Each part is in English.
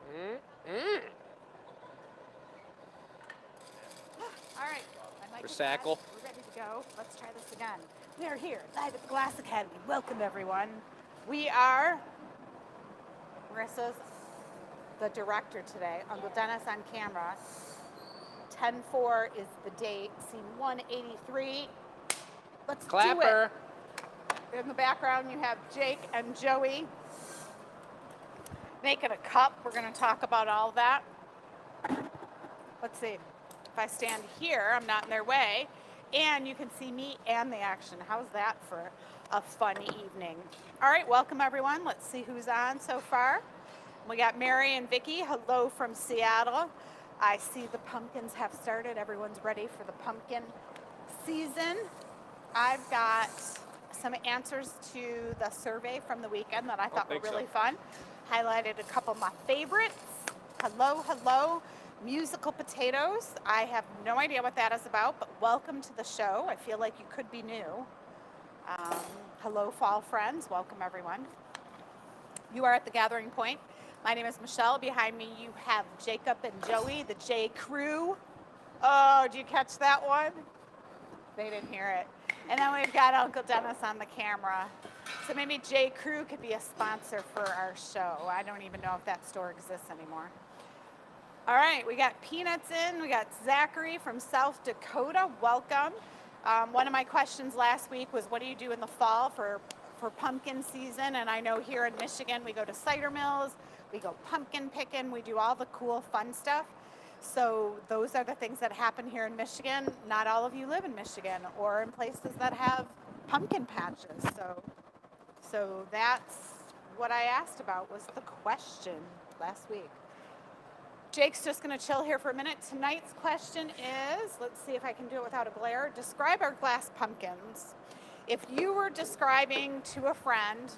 All right, my mic For is Crackle. hot. We're ready to go. Let's try this again. We are here, live at the Glass Academy. Welcome, everyone. We are Marissa's the director today. Uncle Dennis on camera. 10-4 is the date. Scene 183. Let's Clapper. do it. In the background, you have Jake and Joey making a cup. We're going to talk about all that. Let's see. If I stand here, I'm not in their way, and you can see me and the action. How's that for a fun evening? All right, welcome everyone. Let's see who's on so far. We got Mary and Vicky. Hello from Seattle. I see the pumpkins have started. Everyone's ready for the pumpkin season. I've got some answers to the survey from the weekend that I thought were really fun. Highlighted a couple of my favorites. Hello, hello. Musical potatoes. I have no idea what that is about, but welcome to the show. I feel like you could be new. Hello, fall friends. Welcome, everyone. You are at the gathering point. My name is Michelle. Behind me, you have Jacob and Joey, the J Crew. Oh, did you catch that one? They didn't hear it. And then we've got Uncle Dennis on the camera. So maybe J Crew could be a sponsor for our show. I don't even know if that store exists anymore. All right, we got Peanuts in. We got Zachary from South Dakota. Welcome. One of my questions last week was, what do you do in the fall for pumpkin season? And I know here in Michigan, we go to cider mills, we go pumpkin picking, we do all the cool, fun stuff. So those are the things that happen here in Michigan. Not all of you live in Michigan or in places that have pumpkin patches. So that's what I asked about, was the question last week. Jake's just going to chill here for a minute. Tonight's question is, let's see if I can do it without a glare. Describe our glass pumpkins. If you were describing to a friend,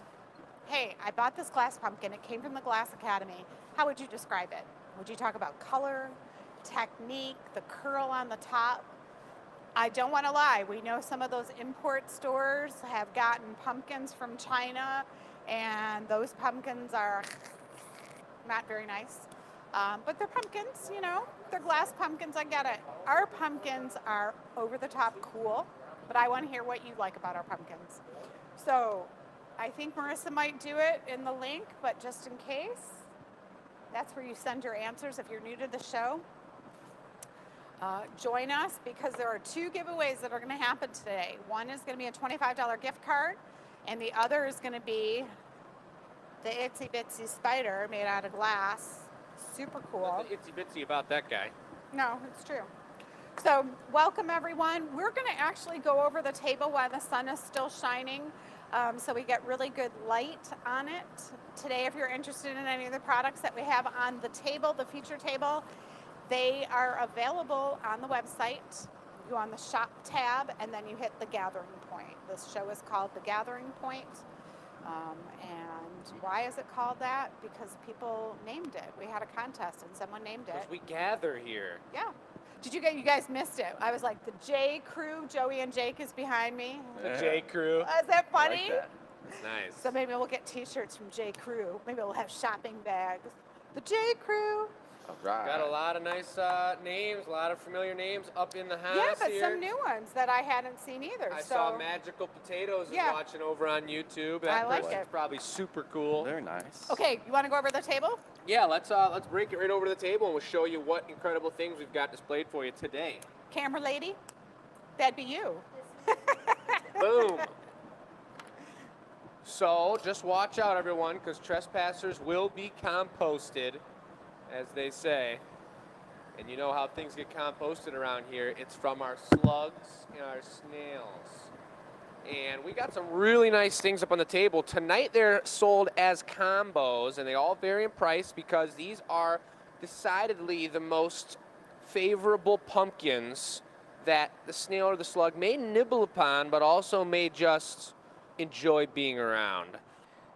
hey, I bought this glass pumpkin, it came from the Glass Academy, how would you describe it? Would you talk about color, technique, the curl on the top? I don't want to lie, we know some of those import stores have gotten pumpkins from China, and those pumpkins are not very nice. But they're pumpkins, you know, they're glass pumpkins, I get it. Our pumpkins are over the top cool, but I want to hear what you like about our pumpkins. So I think Marissa might do it in the link, but just in case, that's where you send your answers if you're new to the show. Join us because there are two giveaways that are going to happen today. One is going to be a $25 gift card, and the other is going to be the itsy bitsy spider made out of glass. Super cool. Nothing itsy bitsy about that guy. No, it's true. So welcome everyone. We're going to actually go over the table while the sun is still shining, so we get really good light on it. Today, if you're interested in any of the products that we have on the table, the feature table, they are available on the website. You go on the shop tab and then you hit the gathering point. This show is called The Gathering Point. And why is it called that? Because people named it. We had a contest and someone named it. Because we gather here. Yeah. You guys missed it. I was like, the J Crew, Joey and Jake is behind me. The J Crew. Is that funny? I like that. That's nice. So maybe we'll get t-shirts from J Crew. Maybe we'll have shopping bags. The J Crew. All right. Got a lot of nice names, a lot of familiar names up in the house Yeah, but here. some new ones that I hadn't seen either. I so saw Magical Potatoes is Yeah. watching over on YouTube. I like person's it. probably super cool. Very nice. Okay, you want to go over the table? Yeah, let's break it right over to the table and we'll show you what incredible things we've got displayed for you today. Camera lady? That'd be you. Boom. So just watch out, everyone, because trespassers will be composted, as they say. And you know how things get composted around here. It's from our slugs and our snails. And we got some really nice things up on the table. Tonight they're sold as combos, and they all vary in price because these are decidedly the most favorable pumpkins that the snail or the slug may nibble upon, but also may just enjoy being around.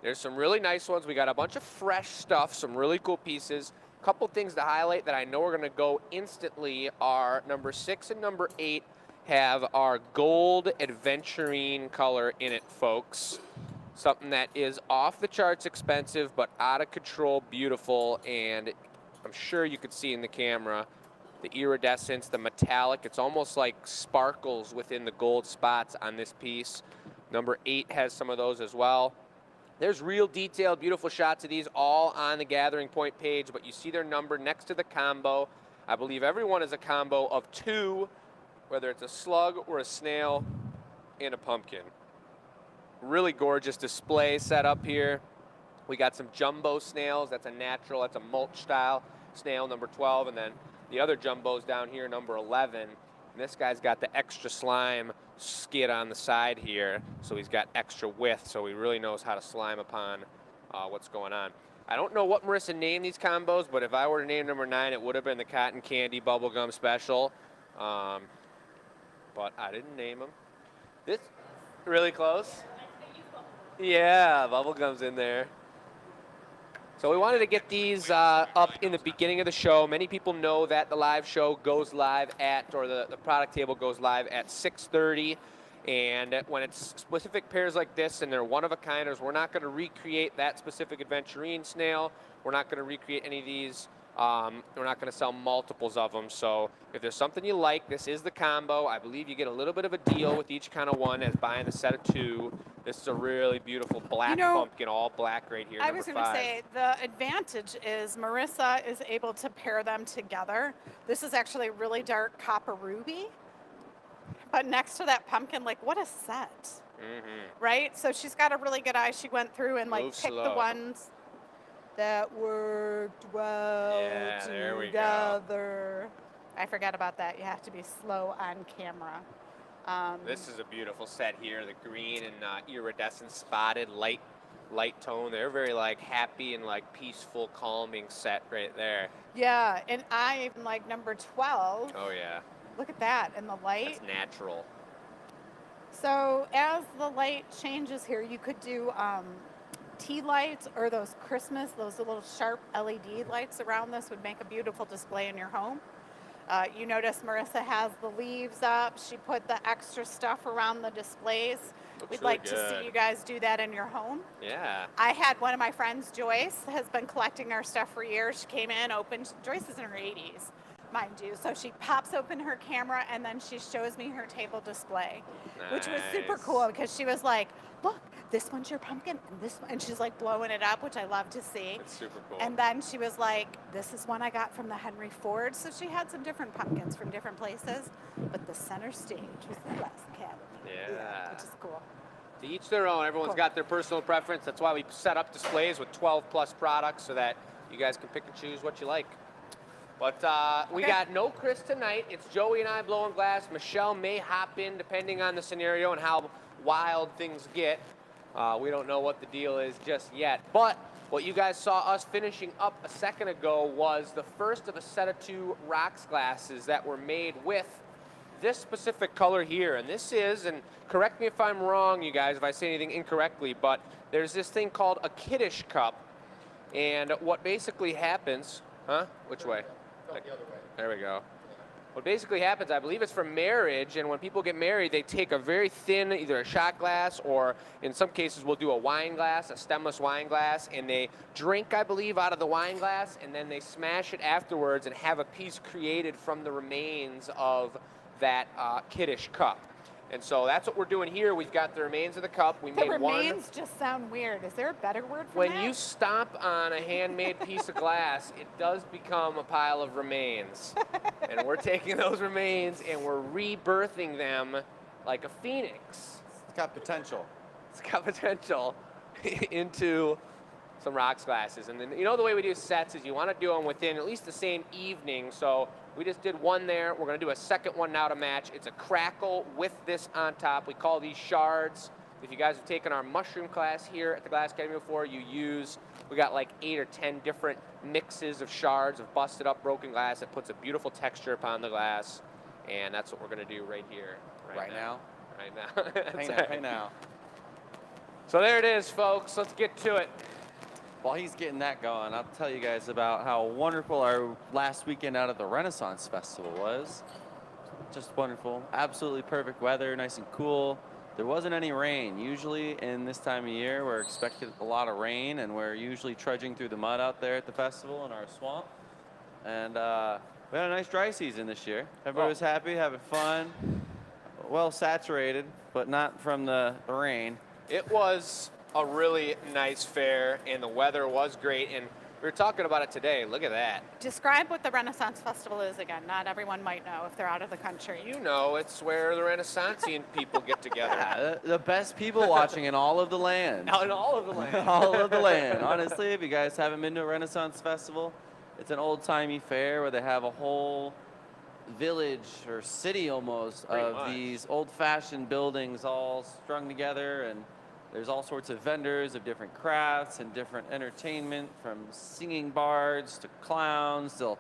There's some really nice ones. We got a bunch of fresh stuff, some really cool pieces. A couple things to highlight that I know are going to go instantly are number 6 and number 8 have our gold adventurine color in it, folks. Something that is off the charts expensive, but out of control beautiful, and I'm sure you could see in the camera the iridescence, the metallic. It's almost like sparkles within the gold spots on this piece. Number 8 has some of those as well. There's real detailed, beautiful shots of these all on the Gathering Point page, but you see their number next to the combo. I believe everyone is a combo of 2, whether it's a slug or a snail and a pumpkin. Really gorgeous display set up here. We got some jumbo snails. That's a natural, that's a mulch style snail, number 12, and then the other jumbos down here, number 11. And this guy's got the extra slime skid on the side here, so he's got extra width, so he really knows how to slime upon what's going on. I don't know what Marissa named these combos, but if I were to name number 9, it would have been the Cotton Candy Bubblegum Special. But I didn't name them. This, really close? Yeah, bubblegum's in there. So we wanted to get these up in the beginning of the show. Many people know that the live show goes live at, or the product table goes live at 6:30. And when it's specific pairs like this and they're one-of-a-kinders, we're not going to recreate that specific aventurine snail. We're not going to recreate any of these. We're not going to sell multiples of them. So if there's something you like, this is the combo. I believe you get a little bit of a deal with each kind of one as buying the set of 2. This is a really beautiful black pumpkin, all black right here. I was going to say the advantage is Marissa is able to pair them together. This is actually a really dark copper ruby. But next to that pumpkin, like, what a set. Right? So she's got a really good eye. She went through and like picked the ones that worked well together. I forgot about that. You have to be slow on camera. This is a beautiful set here. The green and iridescent spotted light tone. They're very like happy and like peaceful, calming set right there. Yeah, and I even like number 12. Oh yeah. Look at that in the light. That's natural. So as the light changes here, you could do tea lights or those little sharp LED lights around this would make a beautiful display in your home. You notice Marissa has the leaves up. She put the extra stuff around the displays. We'd really like good. to see you guys do that in your home. Yeah. I had one of my friends, Joyce, has been collecting our stuff for years. She came in, opened. Joyce is in her 80s, mind you. So she pops open her camera and then she shows me her table display, which was super cool because she was like, look, this one's your pumpkin and this one, and she's like blowing it up, which I love to see. It's super cool. And then she was like, this is one I got from the Henry Ford. So she had some different pumpkins from different places, but the center stage was the Glass Academy. Yeah. Which is cool. To each their own. Everyone's got their personal preference. That's why we set up displays with 12 plus products so that you guys can pick and choose what you like. But we got no Chris tonight. It's Joey and I blowing glass. Michelle may hop in depending on the scenario and how wild things get. We don't know what the deal is just yet. But what you guys saw us finishing up a second ago was the first of a set of 2 rocks glasses that were made with this specific color here. And this is, and correct me if I'm wrong, you guys, if I say anything incorrectly, but there's this thing called a Kiddush cup. And what basically happens, which way? The other way. There we go. What basically happens, I believe it's for marriage, and when people get married, they take a very thin, either a shot glass, or in some cases we'll do a wine glass, a stemless wine glass, and they drink, I believe, out of the wine glass, and then they smash it afterwards and have a piece created from the remains of that Kiddush cup. And so that's what we're doing here. We've got the remains of the cup. We made one. The remains just sound weird. Is there a better word for that? When you stomp on a handmade piece of glass, it does become a pile of remains. And we're taking those remains and we're rebirthing them like a phoenix. It's got potential. It's got potential into some rocks glasses. And then, you know, the way we do sets is you want to do them within at least the same evening. So we just did one there. We're going to do a second one now to match. It's a Crackle with this on top. We call these shards. If you guys have taken our mushroom class here at the Glass Academy before, we got like 8 or 10 different mixes of shards of busted up broken glass that puts a beautiful texture upon the glass. And that's what we're going to do right here. Right now. Right now. Hey now. So there it is, folks. Let's get to it. While he's getting that going, I'll tell you guys about how wonderful our last weekend out at the Renaissance Festival was. Just wonderful. Absolutely perfect weather, nice and cool. there wasn't any rain. Usually in this time of year, we're expecting a lot of rain, and we're usually trudging through the mud out there at the festival in our swamp. And we had a nice dry season this year. Everybody was happy, having fun, well saturated, but not from the rain. It was a really nice fair, and the weather was great. And we were talking about it today. Look at that. Describe what the Renaissance Festival is again. Not everyone might know if they're out of the country. You know, it's where the Renaissanceian people get together. Yeah, the best people watching in all of the land. In all of the land. All of the land. Honestly, if you guys haven't been to a Renaissance Festival, it's an old-timey fair where they have a whole village or city almost of these old-fashioned buildings all strung together, and there's all sorts of vendors of different crafts and different entertainment, from singing bards to clowns. They'll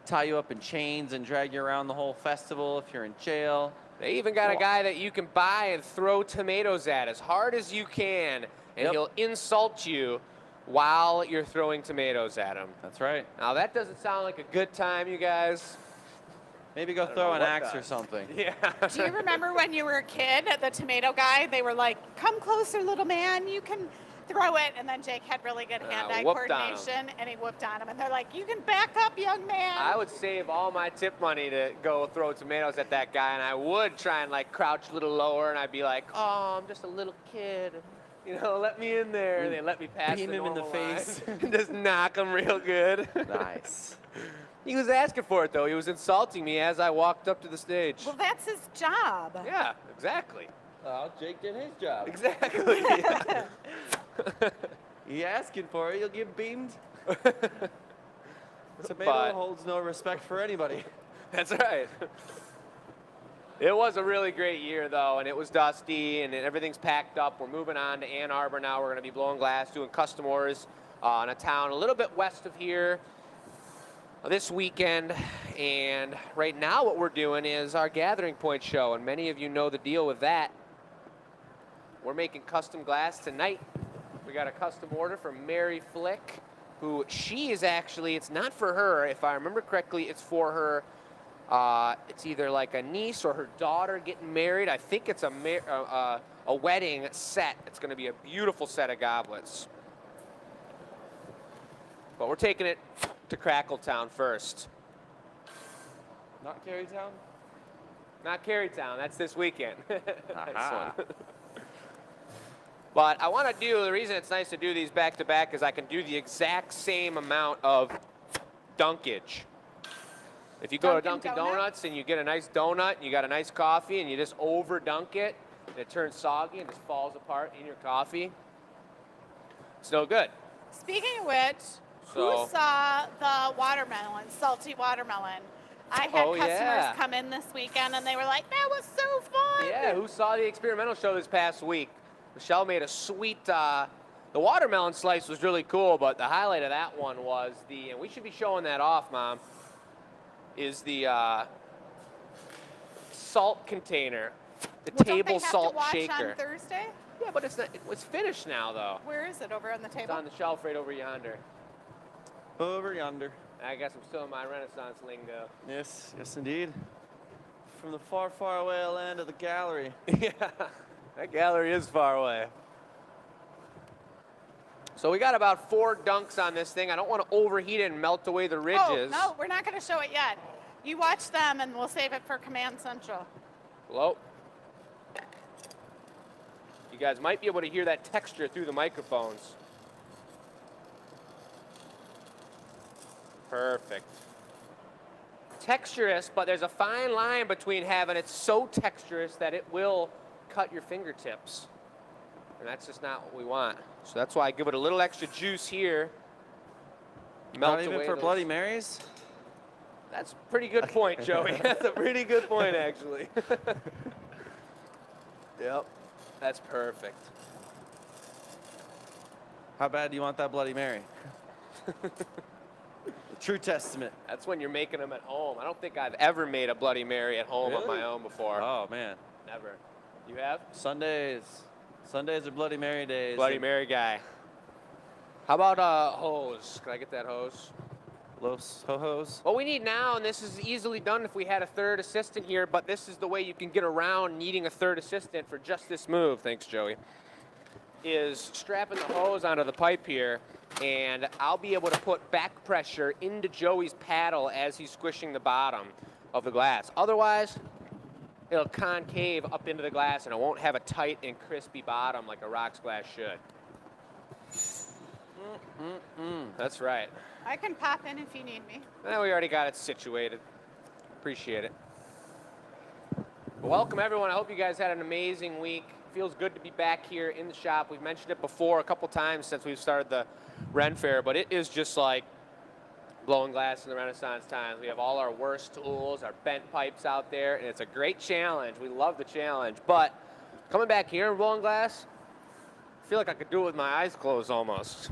tie you up in chains and drag you around the whole festival if you're in jail. They even got a guy that you can buy and throw tomatoes at as hard as you can, and he'll insult you while you're throwing tomatoes at him. That's right. Now, that doesn't sound like a good time, you guys. Maybe go throw an axe or something. Yeah. Do you remember when you were a kid, the tomato guy, they were like, come closer, little man, you can throw it. And then Jake had really good hand-eye coordination, and he whooped on him. And they're like, you can back up, young man. I would save all my tip money to go throw tomatoes at that guy, and I would try and like crouch a little lower, and I'd be like, oh, I'm just a little kid. You know, let me in there. And they let me pass Beam him in the face. and just knock him real good. Nice. He was asking for it, though. He was insulting me as I walked up to the stage. Well, that's his job. Yeah, exactly. Oh, Jake did his job. Exactly. You asking for it, you'll get beamed. Tomato But- holds no respect for anybody. That's right. It was a really great year, though, and it was dusty, and everything's packed up. We're moving on to Ann Arbor now. We're going to be blowing glass, doing custom orders in a town a little bit west of here this weekend. And right now what we're doing is our Gathering Point show, and many of you know the deal with that. We're making custom glass tonight. We got a custom order from Mary Flick, who she is actually, it's not for her. If I remember correctly, it's for her. It's either like a niece or her daughter getting married. I think it's a wedding set. It's going to be a beautiful set of goblets. But we're taking it to Crackle Town first. Not Carytown? Not Carytown. That's this weekend. Nice Aha. one. But I want to do, the reason it's nice to do these back to back is I can do the exact same amount of dunkage. If you go to Dunkin' Dunkin' Donuts and you get a nice donut and you got a nice coffee and you just over dunk it, and it turns soggy and just falls apart in your coffee, it's no good. Speaking of which, So- who saw the watermelon, salty watermelon? I had customers come in this weekend and they were like, that was so fun. Yeah, who saw the experimental show this past week? Michelle made a sweet, the watermelon slice was really cool, but the highlight of that one was and we should be showing that off, Mom, is the salt container, the Well, table don't they have salt to watch shaker. on Thursday? Yeah, but it's finished now, though. Where is it? Over on the It's table? on the shelf right over yonder. Over yonder. I guess I'm still in my Renaissance lingo. Yes, yes indeed. From the far, far away land of the gallery. Yeah, that gallery is far away. So we got about 4 dunks on this thing. I don't want to overheat it and melt away the ridges. Oh, no, we're not going to show it yet. You watch them and we'll save it for Command Central. Hello? You guys might be able to hear that texture through the microphones. Perfect. Texturous, but there's a fine line between having it so texturous that it will cut your fingertips. And that's just not what we want. So that's why I give it a little extra juice here. Not even away for those- Bloody Marys? That's a pretty good point, Joey. That's a pretty good point, actually. Yep. That's perfect. How bad do you want that Bloody Mary? The true testament. That's when you're making them at home. I don't think I've ever made a Bloody Mary at home on Really? my own before. Oh, man. Never. You have? Sundays are Bloody Mary days. Bloody and Mary guy. How about hose? Can I get that hose? Los Ho-Hos. What we need now, and this is easily done if we had a third assistant here, but this is the way you can get around needing a third assistant for just this move, thanks Joey, is strapping the hose onto the pipe here, and I'll be able to put back pressure into Joey's paddle as he's squishing the bottom of the glass. Otherwise, it'll concave up into the glass and it won't have a tight and crispy bottom like a rocks glass should. That's right. I can pop in if you need me. Well, we already got it situated. Appreciate it. Welcome, everyone. I hope you guys had an amazing week. Feels good to be back here in the shop. We've mentioned it before a couple times since we've started the Ren Fair, but it is just like blowing glass in the Renaissance times. We have all our worst tools, our bent pipes out there, and it's a great challenge. We love the challenge, but coming back here and blowing glass, I feel like I could do it with my eyes closed almost.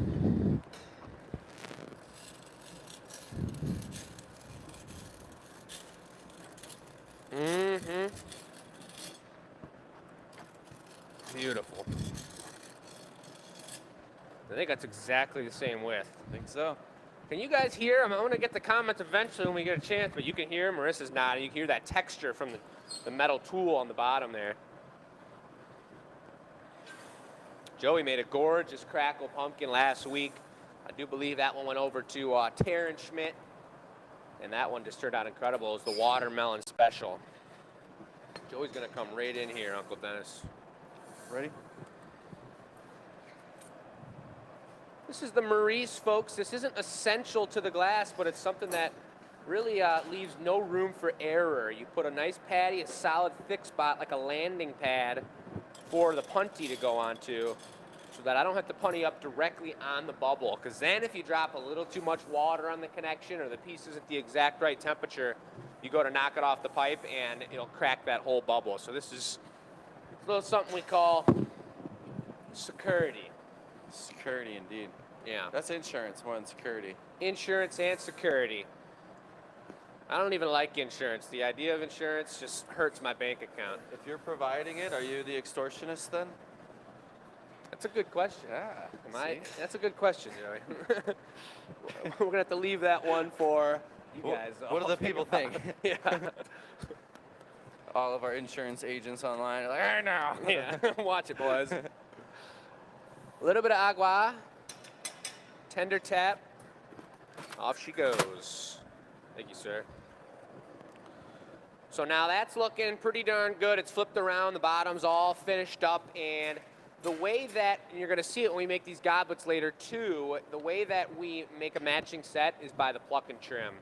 Beautiful. I think that's exactly the same width. I think so. Can you guys hear? I'm going to get the comments eventually when we get a chance, but you can hear Marissa's nodding. You can hear that texture from the metal tool on the bottom there. Joey made a gorgeous Crackle pumpkin last week. I do believe that one went over to Taryn Schmidt, and that one just turned out incredible. It was the watermelon special. Joey's going to come right in here, Uncle Dennis. Ready? This is the Maurice, folks. This isn't essential to the glass, but it's something that really leaves no room for error. You put a nice patty, a solid thick spot, like a landing pad for the punty to go onto, so that I don't have to punty up directly on the bubble. Because then if you drop a little too much water on the connection or the piece isn't the exact right temperature, you go to knock it off the pipe and it'll crack that whole bubble. So this is a little something we call security. Security, indeed. Yeah. That's insurance more than security. Insurance and security. I don't even like insurance. The idea of insurance just hurts my bank account. If you're providing it, are you the extortionist then? That's a good question. Yeah. That's a good question, Joey. We're gonna have to leave that one for you guys. What do the people think? Yeah. All of our insurance agents online are like, I know. Yeah. Watch it, boys. A little bit of agua. Tender tap. Off she goes. Thank you, sir. So now that's looking pretty darn good. It's flipped around. The bottom's all finished up. And the way that, and you're going to see it when we make these goblets later too, the way that we make a matching set is by the pluck and trim.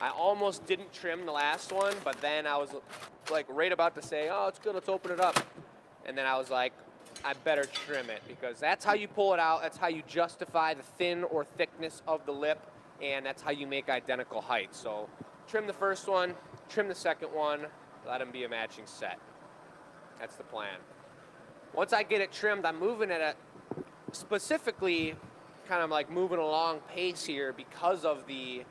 I almost didn't trim the last one, but then I was like right about to say, oh, it's good, let's open it up. And then I was like, I better trim it, because that's how you pull it out. That's how you justify the thin or thickness of the lip, and that's how you make identical heights. So trim the first one, trim the second one, let them be a matching set. That's the plan. Once I get it trimmed, I'm moving at a specifically kind of like moving along pace here because of the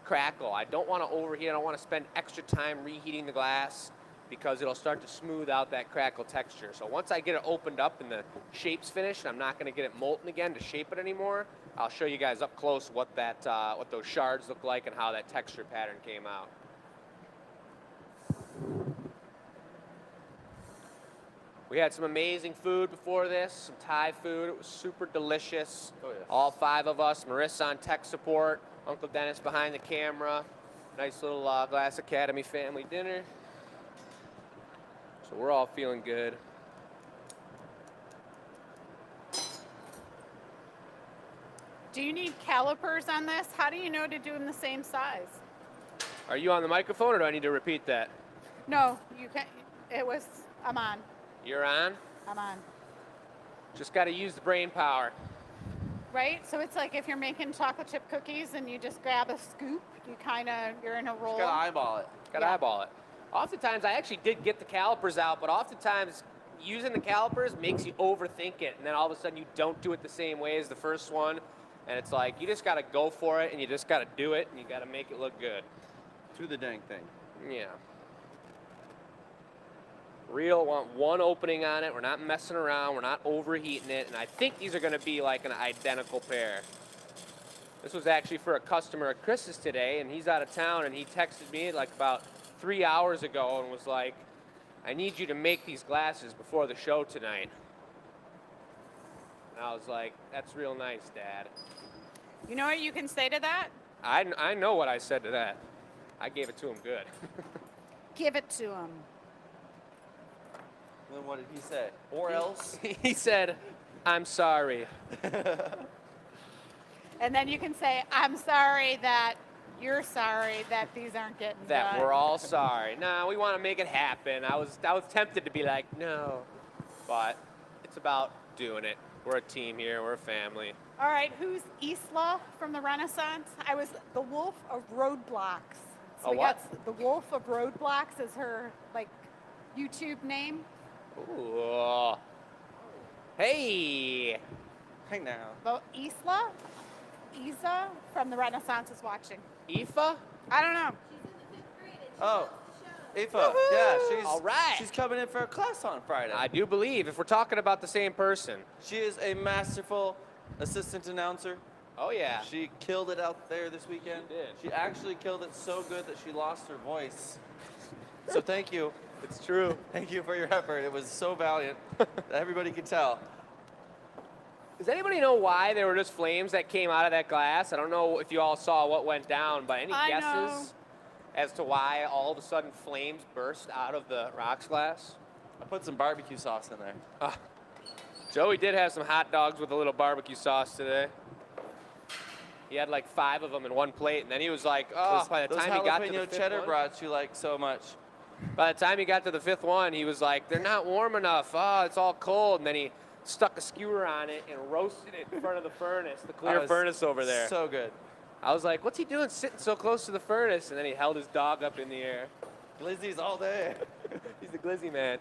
Crackle. I don't want to overheat. I don't want to spend extra time reheating the glass, because it'll start to smooth out that Crackle texture. So once I get it opened up and the shape's finished, I'm not going to get it molten again to shape it anymore. I'll show you guys up close what those shards look like and how that texture pattern came out. We had some amazing food before this, some Thai food. It was super delicious. Oh, yes. All 5 of us. Marissa on tech support, Uncle Dennis behind the camera. Nice little Glass Academy family dinner. So we're all feeling good. Do you need calipers on this? How do you know to do them the same size? Are you on the microphone, or do I need to repeat that? No, you can't. I'm on. You're on? I'm on. Just got to use the brain power. Right? So it's like if you're making chocolate chip cookies and you just grab a scoop, you're in a roll. Just gotta eyeball it. Got to eyeball it. Oftentimes, I actually did get the calipers out, but oftentimes using the calipers makes you overthink it, and then all of a sudden you don't do it the same way as the first one, and it's like you just got to go for it, and you just got to do it, and you got to make it look good. Do the dang thing. Yeah. Want one opening on it. We're not messing around. We're not overheating it, and I think these are going to be like an identical pair. This was actually for a customer of Chris's today, and he's out of town, and he texted me like about 3 hours ago and was like, I need you to make these glasses before the show tonight. And I was like, that's real nice, Dad. You know what you can say to that? I know what I said to that. I gave it to him good. Give it to him. Then what did he say? Or else? He said, I'm sorry. And then you can say, I'm sorry that you're sorry that these aren't getting That done. we're all sorry. Nah, we want to make it happen. I was tempted to be like, no. But it's about doing it. We're a team here. We're a family. All right, who's Isla from the Renaissance? I was the Wolf of Roadblocks. So A we what? got the Wolf of Roadblocks is her like YouTube name. Ooh. Hey. Hey now. The Isa from the Renaissance is watching. Aoife? I don't know. Oh, Aoife. Woohoo! Yeah, All right. she's coming in for a class on Friday. I do believe, if we're talking about the same person. She is a masterful assistant announcer. Oh, yeah. She killed it out there this weekend. She did. She actually killed it so good that she lost her voice. So thank you. It's true. Thank you for your effort. It was so valiant that everybody could tell. Does anybody know why there were just flames that came out of that glass? I don't know if you all saw what went down, but any I guesses as to why all of a sudden flames burst out of the rocks glass? I put some barbecue sauce in there. Joey did have some hot dogs with a little barbecue sauce today. He had like 5 of them in one plate, and then he was like, "Oh!" By the Those time he got to the jalapeno 5th cheddar one, brats you like so much. by the time he got to the 5th one, he was like, "They're not warm enough. Oh, it's all cold." And then he stuck a skewer on it and roasted it in front of the furnace, the clear That was furnace over there. So good. I was like, "What's he doing sitting so close to the furnace?" And then he held his dog up in the air. Glizzies all day. He's the glizzy man.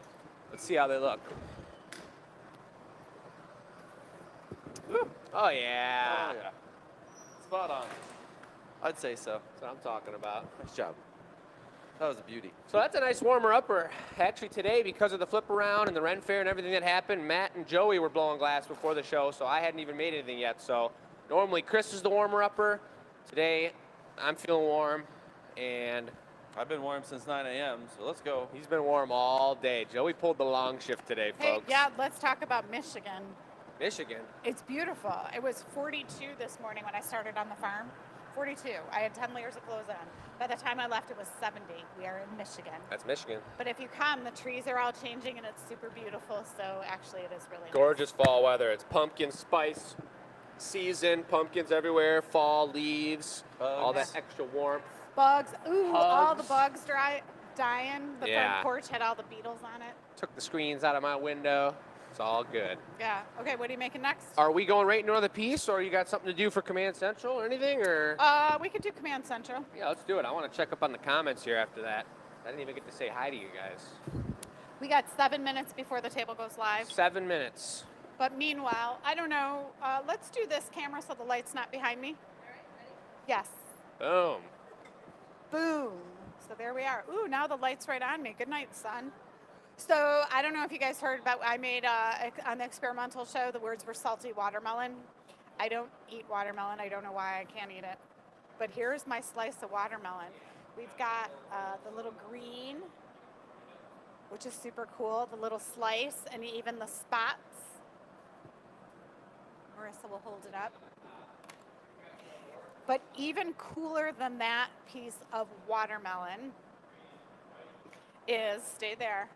Let's see how they look. Oh yeah. Oh, yeah. Spot on. I'd say so. That's what I'm talking about. Nice job. That was a beauty. So that's a nice warmer-upper. Actually, today, because of the flip around and the Ren Fair and everything that happened, Matt and Joey were blowing glass before the show, so I hadn't even made anything yet. So normally Chris is the warmer-upper. Today, I'm feeling warm, and I've been warm since 9 a.m., so let's go. he's been warm all day. Joey pulled the long shift today, Hey, folks. yeah, let's talk about Michigan. Michigan. It's beautiful. It was 42 this morning when I started on the farm. 42. I had 10 layers of clothes on. By the time I left, it was 70. We are in Michigan. That's Michigan. But if you come, the trees are all changing and it's super beautiful. So actually, it is really nice. Gorgeous fall weather. It's pumpkin spice season. Pumpkins everywhere. Fall leaves. All that Bugs. extra warmth. Bugs. Ooh, all the Hugs. bugs dying. The Yeah. front porch had all the beetles on it. Took the screens out of my window. It's all good. Yeah. Okay, what are you making next? Are we going right into another piece, or you got something to do for Command Central or anything? Or We could do Command Central. yeah, let's do it. I want to check up on the comments here after that. I didn't even get to say hi to you guys. We got 7 minutes before the table goes live. 7 minutes. But meanwhile, I don't know. Let's do this camera so the light's not behind me. All right, ready? Yes. Boom. Boom. So there we are. Ooh, now the light's right on me. Good night, son. So I don't know if you guys heard about, I made on the experimental show, the words were salty watermelon. I don't eat watermelon. I don't know why I can't eat it. But here's my slice of watermelon. We've got the little green, which is super cool, the little slice, and even the spots. Marissa will hold it up. But even cooler than that piece of watermelon is, stay there,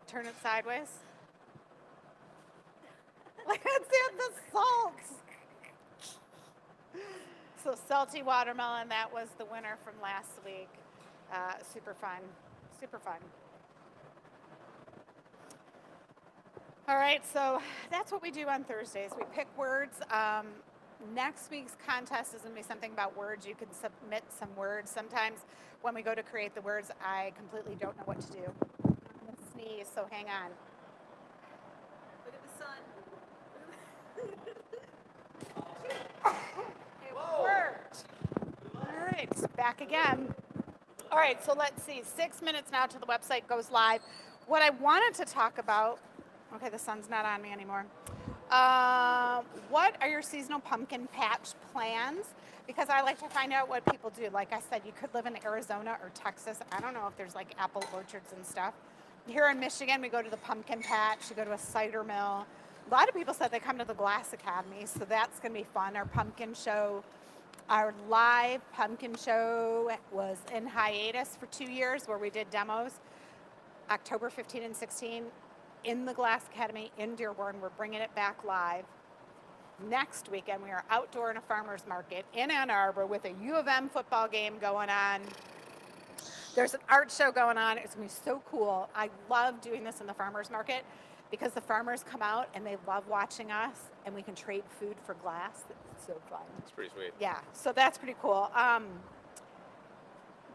turn it sideways. Let's see the salt. So salty watermelon, that was the winner from last week. Super fun, super fun. All right, so that's what we do on Thursdays. We pick words. Next week's contest is going to be something about words. You can submit some words. Sometimes when we go to create the words, I completely don't know what to do. I'm going to sneeze, so hang on. Look at the sun. It worked. All right, back again. All right, so let's see. 6 minutes now till the website goes live. What I wanted to talk about, okay, the sun's not on me anymore. What are your seasonal pumpkin patch plans? Because I like to find out what people do. Like I said, you could live in Arizona or Texas. I don't know if there's like apple orchards and stuff. Here in Michigan, we go to the pumpkin patch, we go to a cider mill. A lot of people said they come to the Glass Academy, so that's going to be fun. Our pumpkin show, our live pumpkin show was in hiatus for 2 years where we did demos. October 15 and 16 in the Glass Academy in Dearborn. We're bringing it back live. Next weekend, we are outdoor in a farmer's market in Ann Arbor with a U of M football game going on. There's an art show going on. It's going to be so cool. I love doing this in the farmer's market because the farmers come out and they love watching us, and we can trade food for glass. It's so fun. It's pretty sweet. Yeah, so that's pretty cool.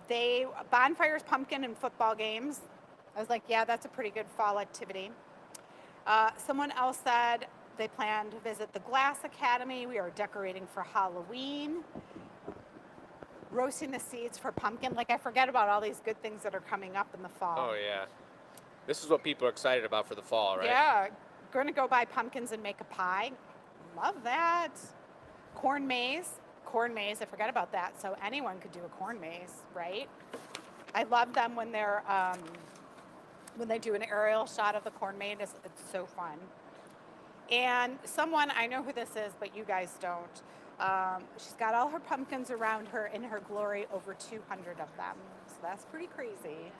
Bonfires, pumpkin, and football games. I was like, yeah, that's a pretty good fall activity. Someone else said they plan to visit the Glass Academy. We are decorating for Halloween. Roasting the seeds for pumpkin. Like, I forget about all these good things that are coming up in the fall. Oh, yeah. This is what people are excited about for the fall, right? Yeah. Going to go buy pumpkins and make a pie. Love that. Corn maze. Corn maze. I forgot about that. So anyone could do a corn maze, right? I love them when they're when they do an aerial shot of the corn maze. It's so fun. And someone, I know who this is, but you guys don't. She's got all her pumpkins around her in her glory, over 200 of them. So that's pretty crazy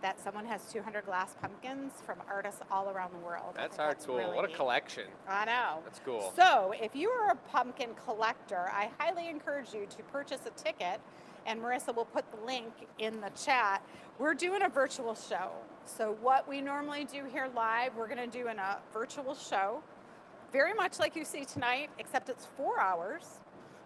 that someone has 200 glass pumpkins from artists all around the world. That's hard cool. Really what a neat. collection. I know. That's cool. So if you are a pumpkin collector, I highly encourage you to purchase a ticket, and Marissa will put the link in the chat. We're doing a virtual show. So what we normally do here live, we're going to do in a virtual show, very much like you see tonight, except it's 4 hours.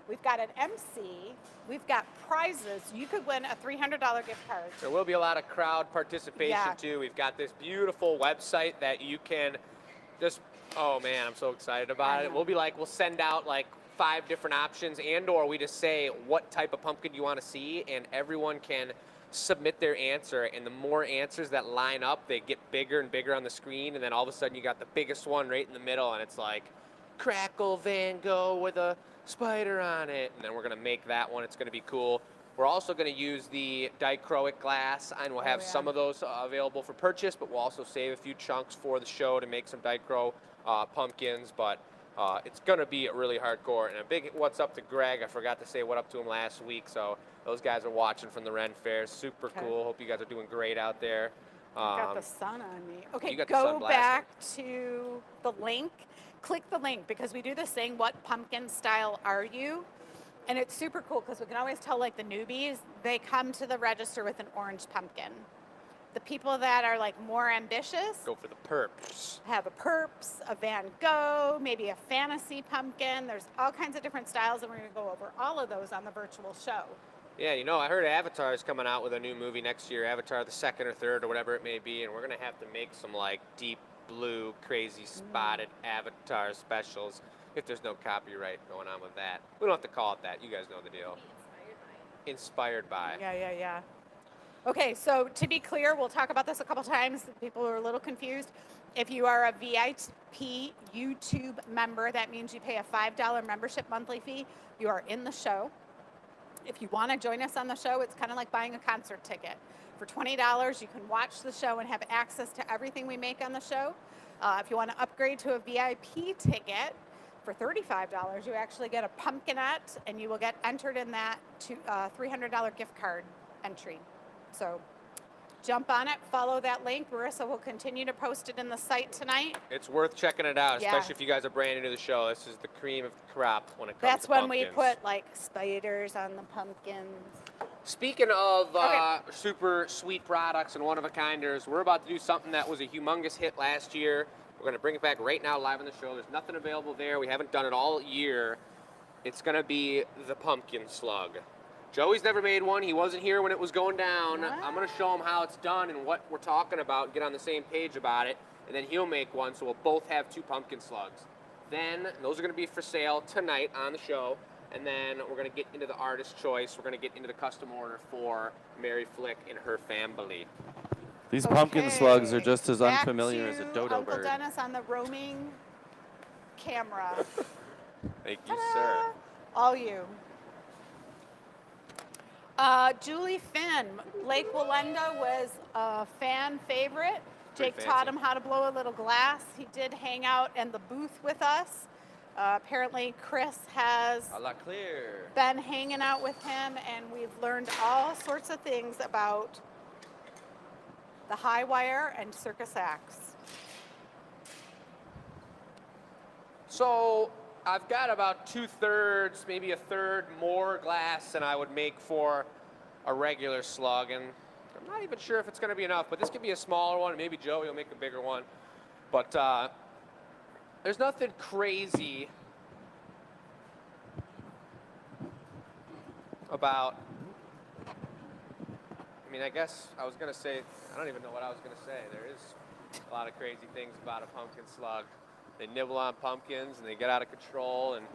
We've got an MC. We've got prizes. You could win a $300 gift card. There will be a lot of crowd participation, too. We've got this beautiful website that you can just, oh, man, I'm so excited about it. We'll send out like 5 different options, and or we just say what type of pumpkin you want to see, and everyone can submit their answer, and the more answers that line up, they get bigger and bigger on the screen, and then all of a sudden you got the biggest one right in the middle, and it's like Crackle Van Gogh with a spider on it, and then we're going to make that one. It's going to be cool. We're also going to use the dichroic glass, and we'll have some of those available for purchase, but we'll also save a few chunks for the show to make some dichro pumpkins, but it's going to be really hardcore. And a big what's up to Greg. I forgot to say what up to him last week, so those guys are watching from the Ren Fair. Super cool. Hope you guys are doing great out there. Got the sun on me. Okay, you got the go sun blasting. back to the link. Click the link, because we do this thing, what pumpkin style are you? And it's super cool because we can always tell, like, the newbies, they come to the register with an orange pumpkin. The people that are like more ambitious go for the perps. Have a perps, a Van Gogh, maybe a fantasy pumpkin. There's all kinds of different styles, and we're going to go over all of those on the virtual show. Yeah, you know, I heard Avatar is coming out with a new movie next year, Avatar the 2nd or 3rd or whatever it may be, and we're going to have to make some like deep blue, crazy spotted Avatar specials if there's no copyright going on with that. We don't have to call it that. You guys know the deal. Inspired by. Yeah. Okay, so to be clear, we'll talk about this a couple times. People are a little confused. If you are a VIP YouTube member, that means you pay a $5 membership monthly fee. You are in the show. If you want to join us on the show, it's kind of like buying a concert ticket. For $20, you can watch the show and have access to everything we make on the show. If you want to upgrade to a VIP ticket, for $35, you actually get a pumpkinette, and you will get entered in that $300 gift card entry. So jump on it, follow that link. Marissa will continue to post it in the site tonight. It's worth checking it out, especially if you guys are brand new to the show. This is the cream of the crop when it comes That's to when pumpkins. we put like spiders on the pumpkins. Speaking of super sweet products and one-of-a-kinders, we're about to do something that was a humongous hit last year. We're going to bring it back right now live on the show. There's nothing available there. We haven't done it all year. It's going to be the pumpkin slug. Joey's never made one. He wasn't here when it was going down. What? I'm going to show him how it's done and what we're talking about, get on the same page about it, and then he'll make one, so we'll both have 2 pumpkin slugs. Then those are going to be for sale tonight on the show, and then we're going to get into the artist choice. We're going to get into the custom order for Mary Flick and her family. These pumpkin slugs are just as unfamiliar as a dodo Uncle bird. Dennis on the roaming camera. Thank you, Ta-da! sir. All you. Julie Finn, Lake Willenda was a fan favorite. Pretty Jake taught fancy. him how to blow a little glass. He did hang out in the booth with us. Apparently, Chris has A la clear. been hanging out with him, and we've learned all sorts of things about the high wire and circus acts. So I've got about 2/3, maybe a third more glass than I would make for a regular slug, and I'm not even sure if it's going to be enough, but this could be a smaller one, and maybe Joey will make a bigger one. But there's nothing crazy about, I mean, I guess I was going to say, I don't even know what I was going to say. There is a lot of crazy things about a pumpkin slug. They nibble on pumpkins and they get out of control, and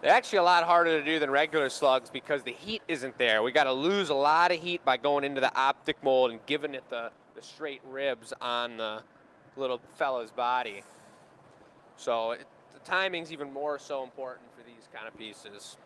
they're actually a lot harder to do than regular slugs because the heat isn't there. We got to lose a lot of heat by going into the optic mold and giving it the straight ribs on the little fella's body. So the timing's even more so important for these kind of pieces.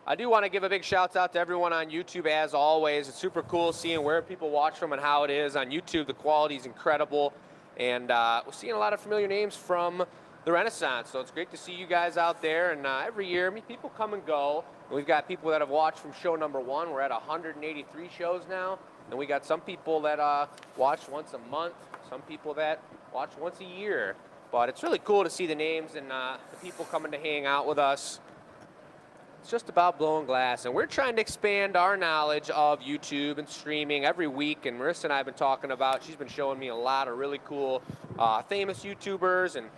I do want to give a big shout out to everyone on YouTube as always. It's super cool seeing where people watch from and how it is. On YouTube, the quality is incredible. And we're seeing a lot of familiar names from the Renaissance. So it's great to see you guys out there. And every year, people come and go. And we've got people that have watched from show number 1. We're at 183 shows now. And we got some people that watch once a month. Some people that watch once a year. But it's really cool to see the names and the people coming to hang out with us. It's just about blowing glass, and we're trying to expand our knowledge of YouTube and streaming every week. And Marissa and I have been talking about, she's been showing me a lot of really cool famous YouTubers and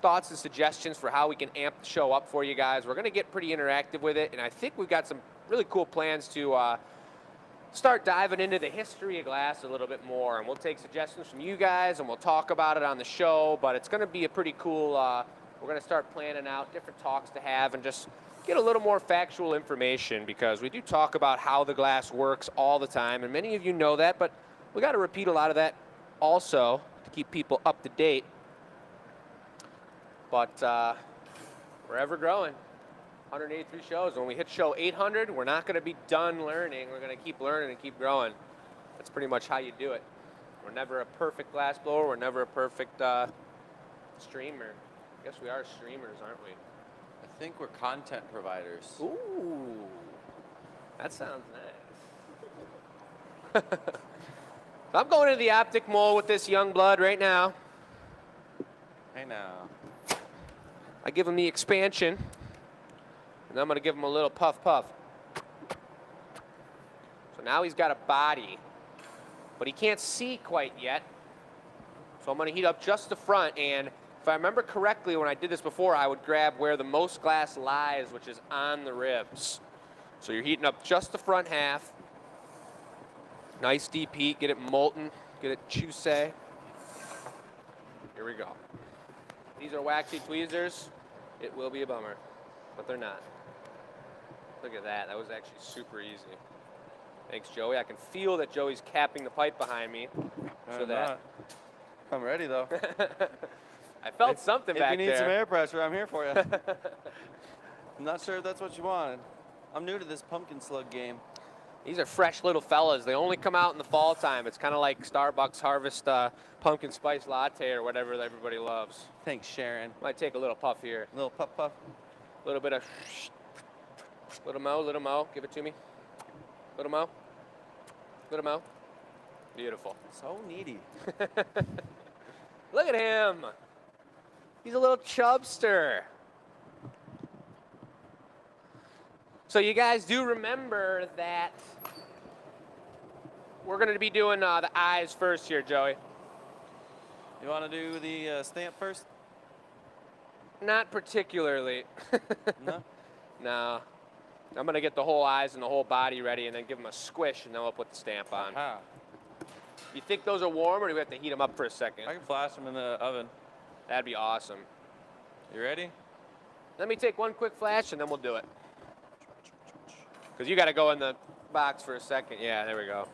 thoughts and suggestions for how we can amp the show up for you guys. We're going to get pretty interactive with it, and I think we've got some really cool plans to start diving into the history of glass a little bit more. And we'll take suggestions from you guys, and we'll talk about it on the show. But it's going to be a pretty cool, we're going to start planning out different talks to have and just get a little more factual information, because we do talk about how the glass works all the time, and many of you know that, but we got to repeat a lot of that also to keep people up to date. But we're ever growing. 183 shows. When we hit show 800, we're not going to be done learning. We're going to keep learning and keep growing. That's pretty much how you do it. We're never a perfect glass blower. We're never a perfect streamer. I guess we are streamers, aren't we? I think we're content providers. Ooh, that sounds nice. I'm going into the optic mold with this young blood right now. Hey now. I give him the expansion, and I'm going to give him a little puff puff. So now he's got a body, but he can't see quite yet. So I'm going to heat up just the front, and if I remember correctly, when I did this before, I would grab where the most glass lies, which is on the ribs. So you're heating up just the front half. Nice deep heat, get it molten, get it juicy. Here we go. These are waxy tweezers. It will be a bummer, but they're not. Look at that, that was actually super easy. Thanks, Joey. I can feel that Joey's capping the pipe behind me. I'm ready though. I felt something back there. If you need some air pressure, I'm here for you. I'm not sure if that's what you wanted. I'm new to this pumpkin slug game. These are fresh little fellas. They only come out in the fall time. It's kind of like Starbucks Harvest pumpkin spice latte or whatever that everybody loves. Thanks, Sharon. Might take a little puff here. A little puff puff. A little bit of little mo. Give it to me. Little mo. Little mo. Beautiful. So needy. Look at him. He's a little chubster. So you guys do remember that we're going to be doing the eyes first here, Joey. You want to do the stamp first? Not particularly. No? No. I'm going to get the whole eyes and the whole body ready and then give them a squish, and then we'll put the stamp on. Aha. You think those are warm, or do we have to heat them up for a second? I can flash them in the oven. That'd be awesome. You ready? Let me take one quick flash, and then we'll do it. Because you got to go in the box for a second. Yeah, there we go.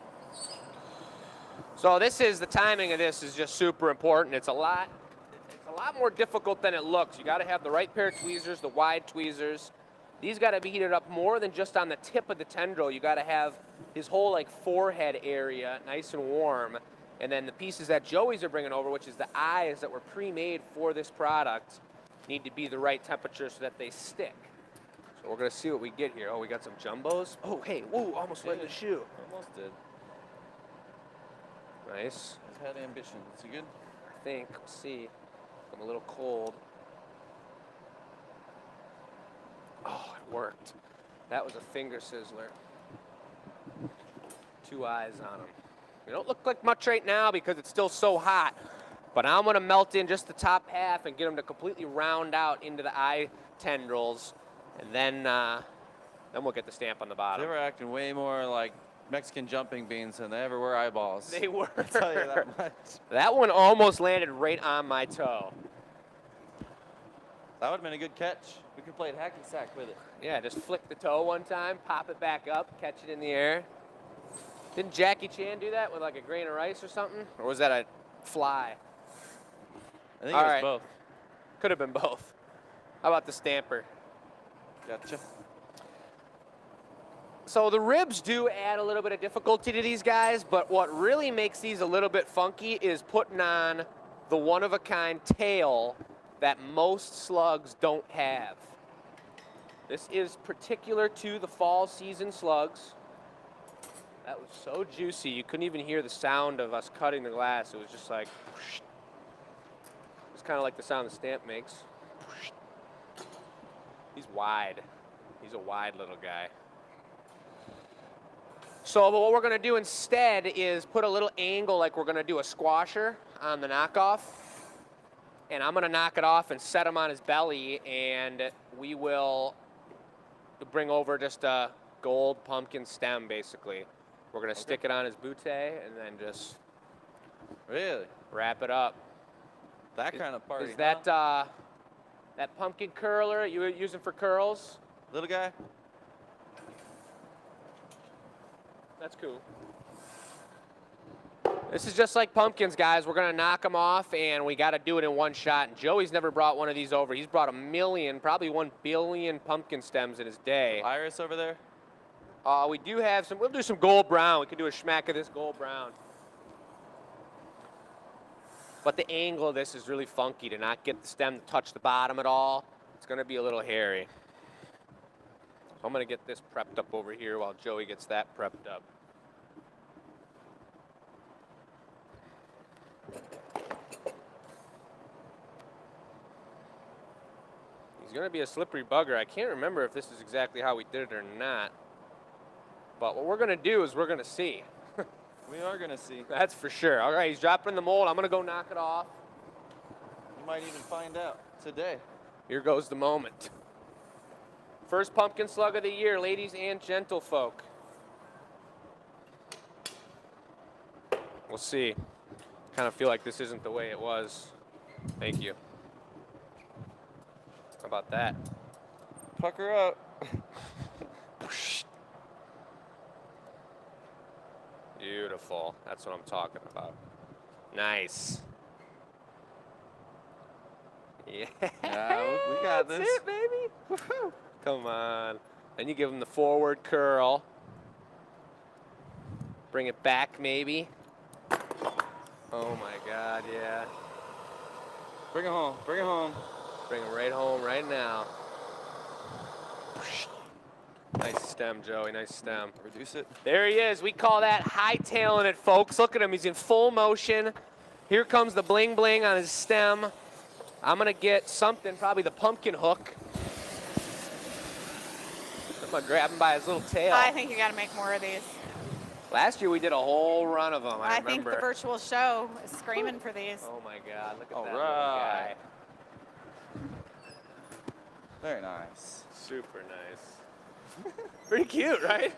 So this is, the timing of this is just super important. It's a lot a lot more difficult than it looks. You got to have the right pair of tweezers, the wide tweezers. These got to be heated up more than just on the tip of the tendril. You got to have his whole like forehead area nice and warm. And then the pieces that Joey's are bringing over, which is the eyes that were pre-made for this product, need to be the right temperature so that they stick. So we're gonna see what we get here. Oh, we got some jumbos. Oh, hey, whoa, almost went in the shoe. Almost did. Nice. He's had ambition. Is he good? I think. Let's see. I'm a little cold. Oh, it worked. That was a finger sizzler. 2 eyes on them. They don't look like much right now because it's still so hot, but I'm gonna melt in just the top half and get them to completely round out into the eye tendrils, and then we'll get the stamp on the bottom. They were acting way more like Mexican jumping beans than they ever were eyeballs. They were. I'll tell you that much. That one almost landed right on my toe. That would have been a good catch. We could play hacky sack with it. Yeah, just flick the toe one time, pop it back up, catch it in the air. Didn't Jackie Chan do that with like a grain of rice or something? Or was that a fly? I think it was both. Could have been both. How about the stamper? Gotcha. So the ribs do add a little bit of difficulty to these guys, but what really makes these a little bit funky is putting on the one-of-a-kind tail that most slugs don't have. This is particular to the fall season slugs. That was so juicy, you couldn't even hear the sound of us cutting the glass. It was just like, whoosh. It's kind of like the sound the stamp makes. Whoosh. He's wide. He's a wide little guy. So what we're gonna do instead is put a little angle like we're gonna do a squasher on the knockoff. And I'm gonna knock it off and set him on his belly, and we will bring over just a gold pumpkin stem, basically. We're gonna stick it on his bootay and then just Really? wrap it up. That kind of party. Is that that pumpkin curler you were using for curls? Little guy? That's cool. This is just like pumpkins, guys. We're gonna knock them off, and we gotta do it in one shot. And Joey's never brought one of these over. He's brought 1 million, probably 1 billion pumpkin stems in his day. Iris over there? We do have some, we'll do some gold brown. We can do a schmack of this gold brown. But the angle of this is really funky to not get the stem to touch the bottom at all. It's gonna be a little hairy. So I'm gonna get this prepped up over here while Joey gets that prepped up. He's gonna be a slippery bugger. I can't remember if this is exactly how we did it or not. But what we're gonna do is we're gonna see. We are gonna see. That's for sure. All right, he's dropping in the mold. I'm gonna go knock it off. You might even find out today. Here goes the moment. First pumpkin slug of the year, ladies and gentlefolk. We'll see. Kind of feel like this isn't the way it was. Thank you. How about that? Pucker up. Beautiful. That's what I'm talking about. Nice. Yeah. Yeah, we got That's this. it, baby. Woohoo. Come on. Then you give him the forward curl. Bring it back, maybe. Oh my God, yeah. Bring it home. Bring it home. Bring him right home right now. Nice stem, Joey. Nice stem. Reduce it. There he is. We call that hightailing it, folks. Look at him. He's in full motion. Here comes the bling bling on his stem. I'm going to get something, probably the pumpkin hook. I'm going to grab him by his little tail. I think you got to make more of these. Last year we did a whole run of them, I think remember. the virtual show is screaming for these. Oh my God, look at All that right. little guy. Very nice. Super nice. Pretty cute, right?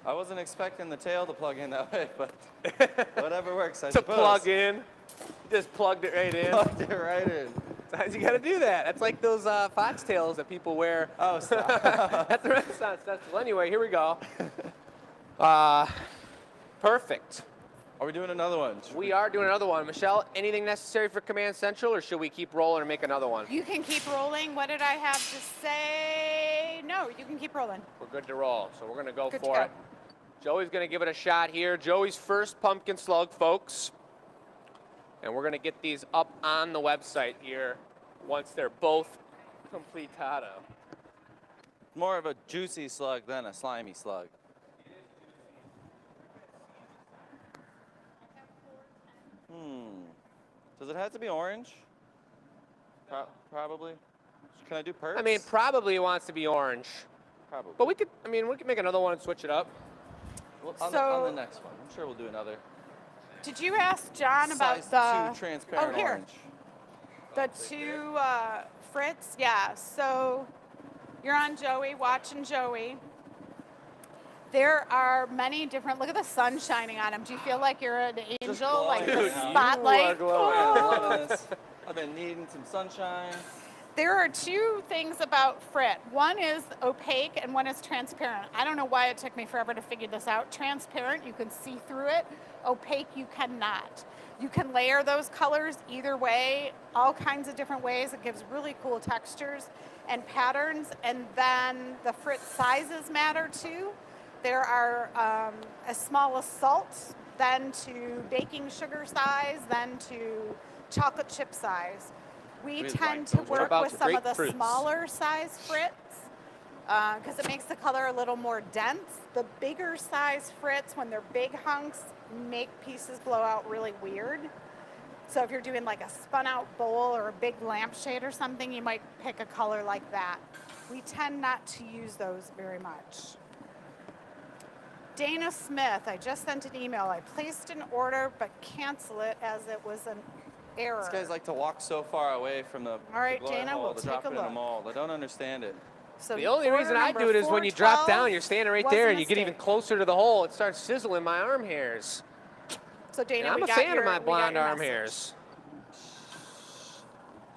I wasn't expecting the tail to plug in that way, but whatever works, I To suppose. plug in. You just plugged it right in. Plugged it right in. Sometimes you gotta do that. That's like those foxtails that people wear Oh, stop. at the Renaissance Festival. Anyway, here we go. Perfect. Are we doing another one? We are doing another one. Michelle, anything necessary for Command Central, or should we keep rolling and make another one? You can keep rolling. What did I have to say? No, you can keep rolling. We're good to roll, so we're going to go Good to for go. it. Joey's going to give it a shot here. Joey's first pumpkin slug, folks. And we're going to get these up on the website here once they're both completado. More of a juicy slug than a slimy slug. Does it have to be orange? Probably. Can I do perks? I mean, probably wants to be orange. Probably. But we could make another one and switch it up. Well, on the next one. I'm sure we'll do another. Did you ask John about Size 2 transparent here. orange. The two Fritz? Yeah, so you're on Joey, watching Joey. There are many different, look at the sun shining on him. Do you feel like you're an angel? Like the spotlight? You are glowing. I'm loving this. I've been needing some sunshine. There are two things about Frit. One is opaque and one is transparent. I don't know why it took me forever to figure this out. Transparent, you can see through it. Opaque, you cannot. You can layer those colors either way, all kinds of different ways. It gives really cool textures and patterns. And then the Frit sizes matter too. There are as small as salt, then to baking sugar size, then to chocolate chip size. We tend to work with some of the smaller size Frits because it makes the color a little more dense. The bigger size Frits, when they're big hunks, make pieces blow out really weird. So if you're doing like a spun out bowl or a big lampshade or something, you might pick a color like that. We tend not to use those very much. Dana Smith, I just sent an email. I placed an order but cancel it as it was an error. These guys like to walk so far away from the All right, glory Dana, hole we'll to take drop a it in the look. mold. I don't understand it. So The only order reason I number do it is when you drop 412 down, you're standing right was there, a and you get even mistake. closer to the hole. It starts sizzling my arm hairs. So Dana, And I'm we a got fan your, of my we got blonde your arm message. hairs.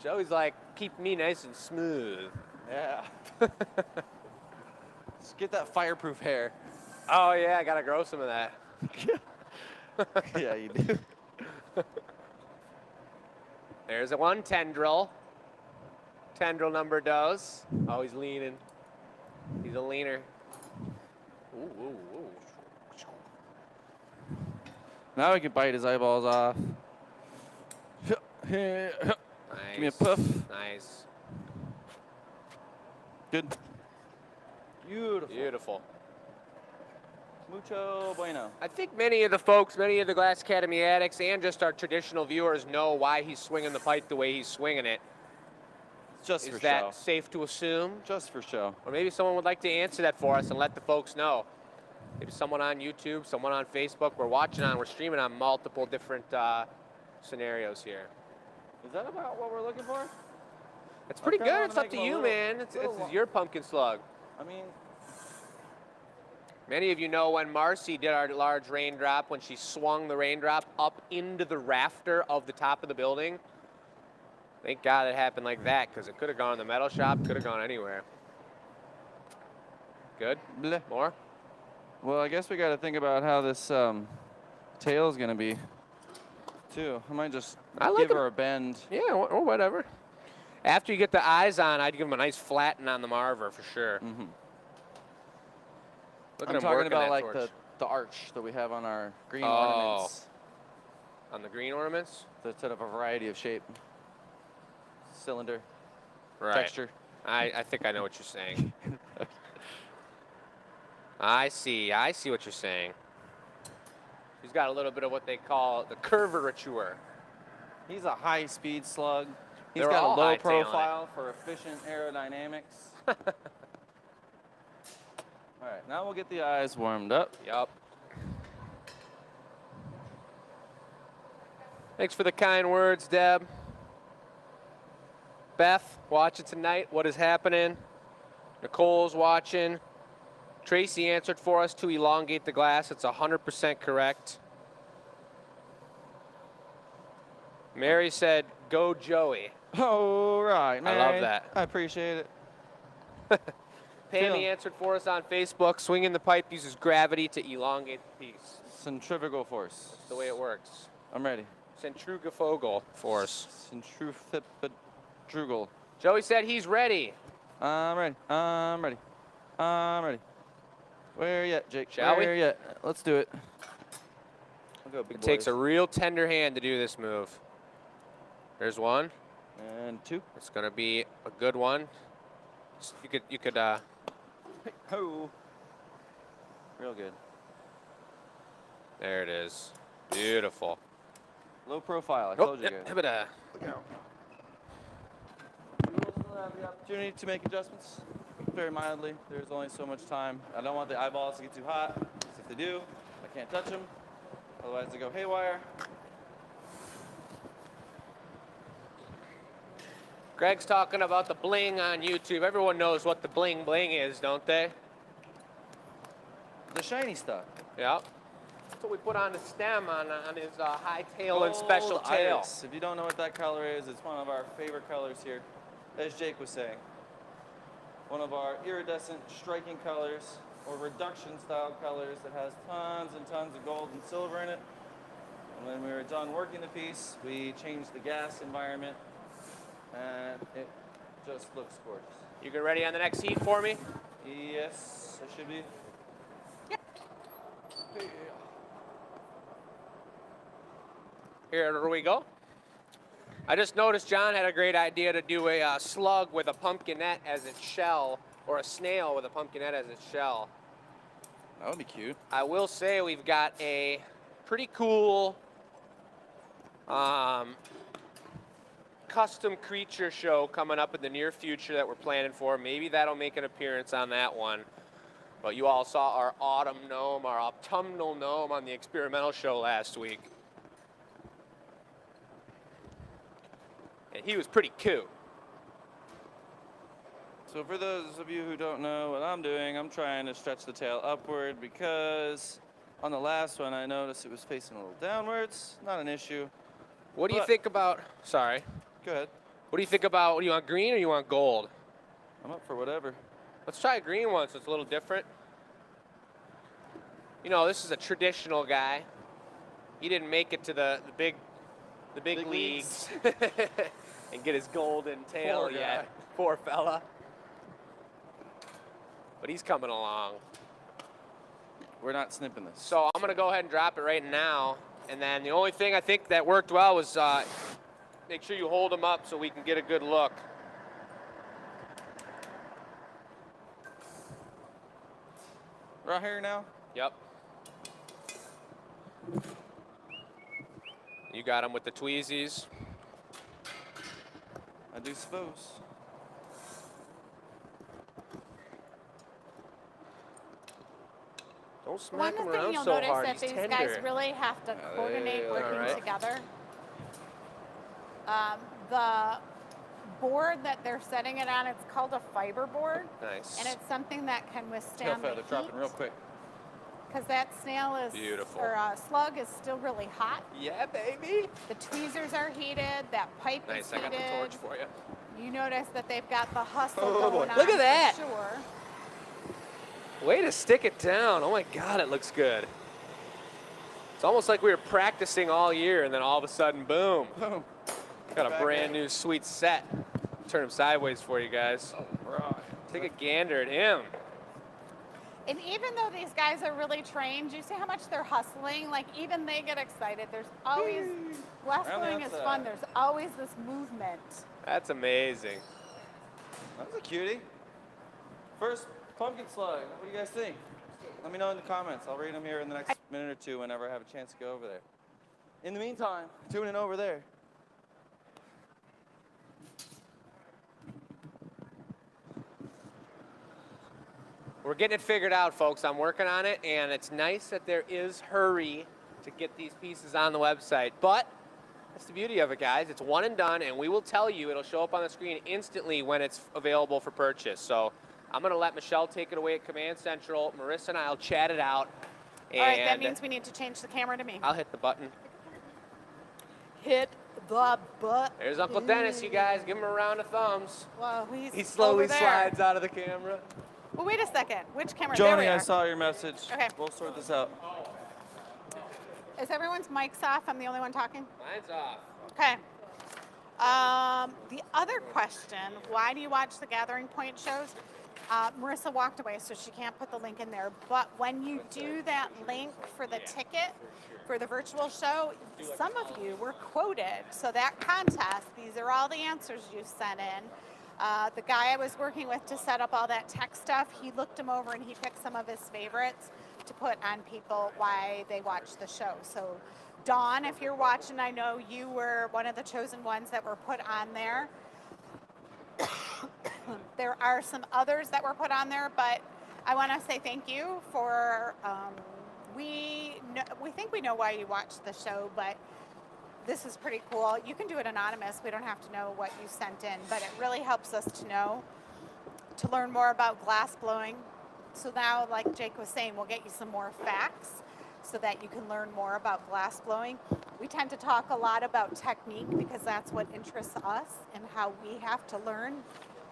Joey's like, keep me nice and smooth. Yeah. Just get that fireproof hair. Oh yeah, I gotta grow some of that. Yeah, you do. There's a one tendril. Tendril number does. Oh, he's leaning. He's a leaner. Ooh, ooh, ooh. Now we can bite his eyeballs off. Nice. Give me a puff. Nice. Good. Beautiful. Beautiful. Mucho bueno. I think many of the folks, many of the Glass Academy addicts, and just our traditional viewers know why he's swinging the pipe the way he's swinging it. Just for Is that show. safe to assume? Just for show. Or maybe someone would like to answer that for us and let the folks know. Maybe someone on YouTube, someone on Facebook. We're streaming on multiple different scenarios here. Is that about what we're looking for? It's pretty kinda good. wanna It's up make to them a you, little- man. It's little- your pumpkin slug. I mean, Many of you know when Marcy did our large raindrop, when she swung the raindrop up into the rafter of the top of the building. Thank God it happened like that, because it could have gone in the metal shop, could have gone anywhere. Good? bleh. More? Well, I guess we got to think about how this tail is going to be, too. I might just I like give her a bend. Yeah, or whatever. After you get the eyes on, I'd give him a nice flatten on the marver for sure. Mm-hmm. Look at I'm him talking working about that like torch. the arch that we have on our green Oh. ornaments. On the green ornaments? That's sort of a variety of shape. Cylinder, Right. texture. I think I know what you're saying. I see what you're saying. He's got a little bit of what they call the curvature. He's a high-speed slug. He's They're got all a low high talent. profile for efficient aerodynamics. All right, now we'll get the eyes warmed up. Yup. Thanks for the kind words, Deb. Beth, watching tonight. What is happening? Nicole's watching. Tracy answered for us to elongate the glass. It's 100% correct. Mary said, go Joey. All right, I love Mary. that. I appreciate it. Pammy answered for us on Facebook. Swinging the pipe uses gravity to elongate the piece. Centrifugal force. That's the way it works. I'm ready. Centrifugal force. Centrifugal. Joey said he's ready. I'm ready. I'm ready. I'm ready. Where you at, Jake? Shall we? Where you at? Let's do it. I'll go, big It takes a boys. real tender hand to do this move. There's one. And 2. It's gonna be a good one. You could Ho. Real good. there it is. Beautiful. Low profile. I Oh, told you guys. Look out. You will still have the opportunity to make adjustments very mildly. There's only so much time. I don't want the eyeballs to get too hot, 'cause if they do, I can't touch them. Otherwise, they go haywire. Greg's talking about the bling on YouTube. Everyone knows what the bling bling is, don't they? The shiny stuff. Yep. That's what we put on the stem on his high tail and special Gold tail. iris. If you don't know what that color is, it's one of our favorite colors here. As Jake was saying, one of our iridescent striking colors or reduction style colors that has tons and tons of gold and silver in it. And when we were done working the piece, we changed the gas environment and it just looks gorgeous. You get ready on the next heat for me? Yes, it should be. Here we go. I just noticed John had a great idea to do a slug with a pumpkinette as its shell, or a snail with a pumpkinette as its shell. That would be cute. I will say we've got a pretty cool custom creature show coming up in the near future that we're planning for. Maybe that'll make an appearance on that one. But you all saw our autumn gnome, our autumnal gnome on the experimental show last week. And he was pretty cool. So for those of you who don't know what I'm doing, I'm trying to stretch the tail upward because on the last one I noticed it was facing a little downwards. Not an issue. What do you But- think about, sorry, Go ahead. what do you think about, what do you want, green or you want gold? I'm up for whatever. Let's try a green one so it's a little different. You know, this is a traditional guy. He didn't make it to the big leagues and get his golden tail Poor yet. guy. Poor fella. But he's coming along. We're not snipping this. So I'm gonna go ahead and drop it right now. And then the only thing I think that worked well was make sure you hold them up so we can get a good look. Right here now? Yep. You got him with the tweezies. I do suppose. Don't smack One him thing around you'll so notice hard. that He's these tender. guys really have to coordinate they- working alright. together. The board that they're setting it on, it's called a fiber board, Nice. and it's something that can Tail withstand feather the dropping real quick. because that snail is Beautiful. or slug is still really hot. Yeah, baby. The tweezers are heated. That pipe Nice. is I heated. got the torch for you. You notice that they've got the hustle Oh, boy. going on. Look at that. For sure. Way to stick it down. Oh my God, it looks good. It's almost like we were practicing all year, and then all of a sudden, boom. Boom. Got a Back brand in. new sweet set. Turn him sideways for you guys. Right. Take a gander at him. And even though these guys are really trained, you see how much they're hustling? Like, even they get excited. There's always, glassblowing is outside. fun. There's always this movement. That's amazing. That was a cutie. First pumpkin slug. What do you guys think? Let me know in the comments. I'll read them here in the next minute or two whenever I have a chance to go over there. In the meantime, tune in over there. We're getting it figured out, folks. I'm working on it, and it's nice that there is hurry to get these pieces on the website. But that's the beauty of it, guys. It's one and done, and we will tell you. It'll show up on the screen instantly when it's available for purchase. So I'm going to let Michelle take it away at Command Central. Marissa and I will chat it out. All right, that and means we need to change the camera to me. I'll hit the button. Hit the button. There's Uncle Dennis, you guys. Give him a round of thumbs. Well, He he's slowly over there. slides out of the camera. Well, wait a second. Which camera? There we Joni, I are. saw your message. Okay. We'll sort this out. Is everyone's mics off? I'm the only one talking? Mine's off. Okay. The other question, why do you watch the Gathering Point shows? Marissa walked away, so she can't put the link in there. But when you do that link for the ticket for the virtual show, some of you were quoted. So that contest, these are all the answers you sent in. The guy I was working with to set up all that tech stuff, he looked them over and he picked some of his favorites to put on people why they watch the show. So Dawn, if you're watching, I know you were one of the chosen ones that were put on there. There are some others that were put on there, but I want to say thank you for, we think we know why you watch the show, but this is pretty cool. You can do it anonymous. We don't have to know what you sent in, but it really helps us to know, to learn more about glass blowing. So now, like Jake was saying, we'll get you some more facts so that you can learn more about glass blowing. We tend to talk a lot about technique because that's what interests us and how we have to learn.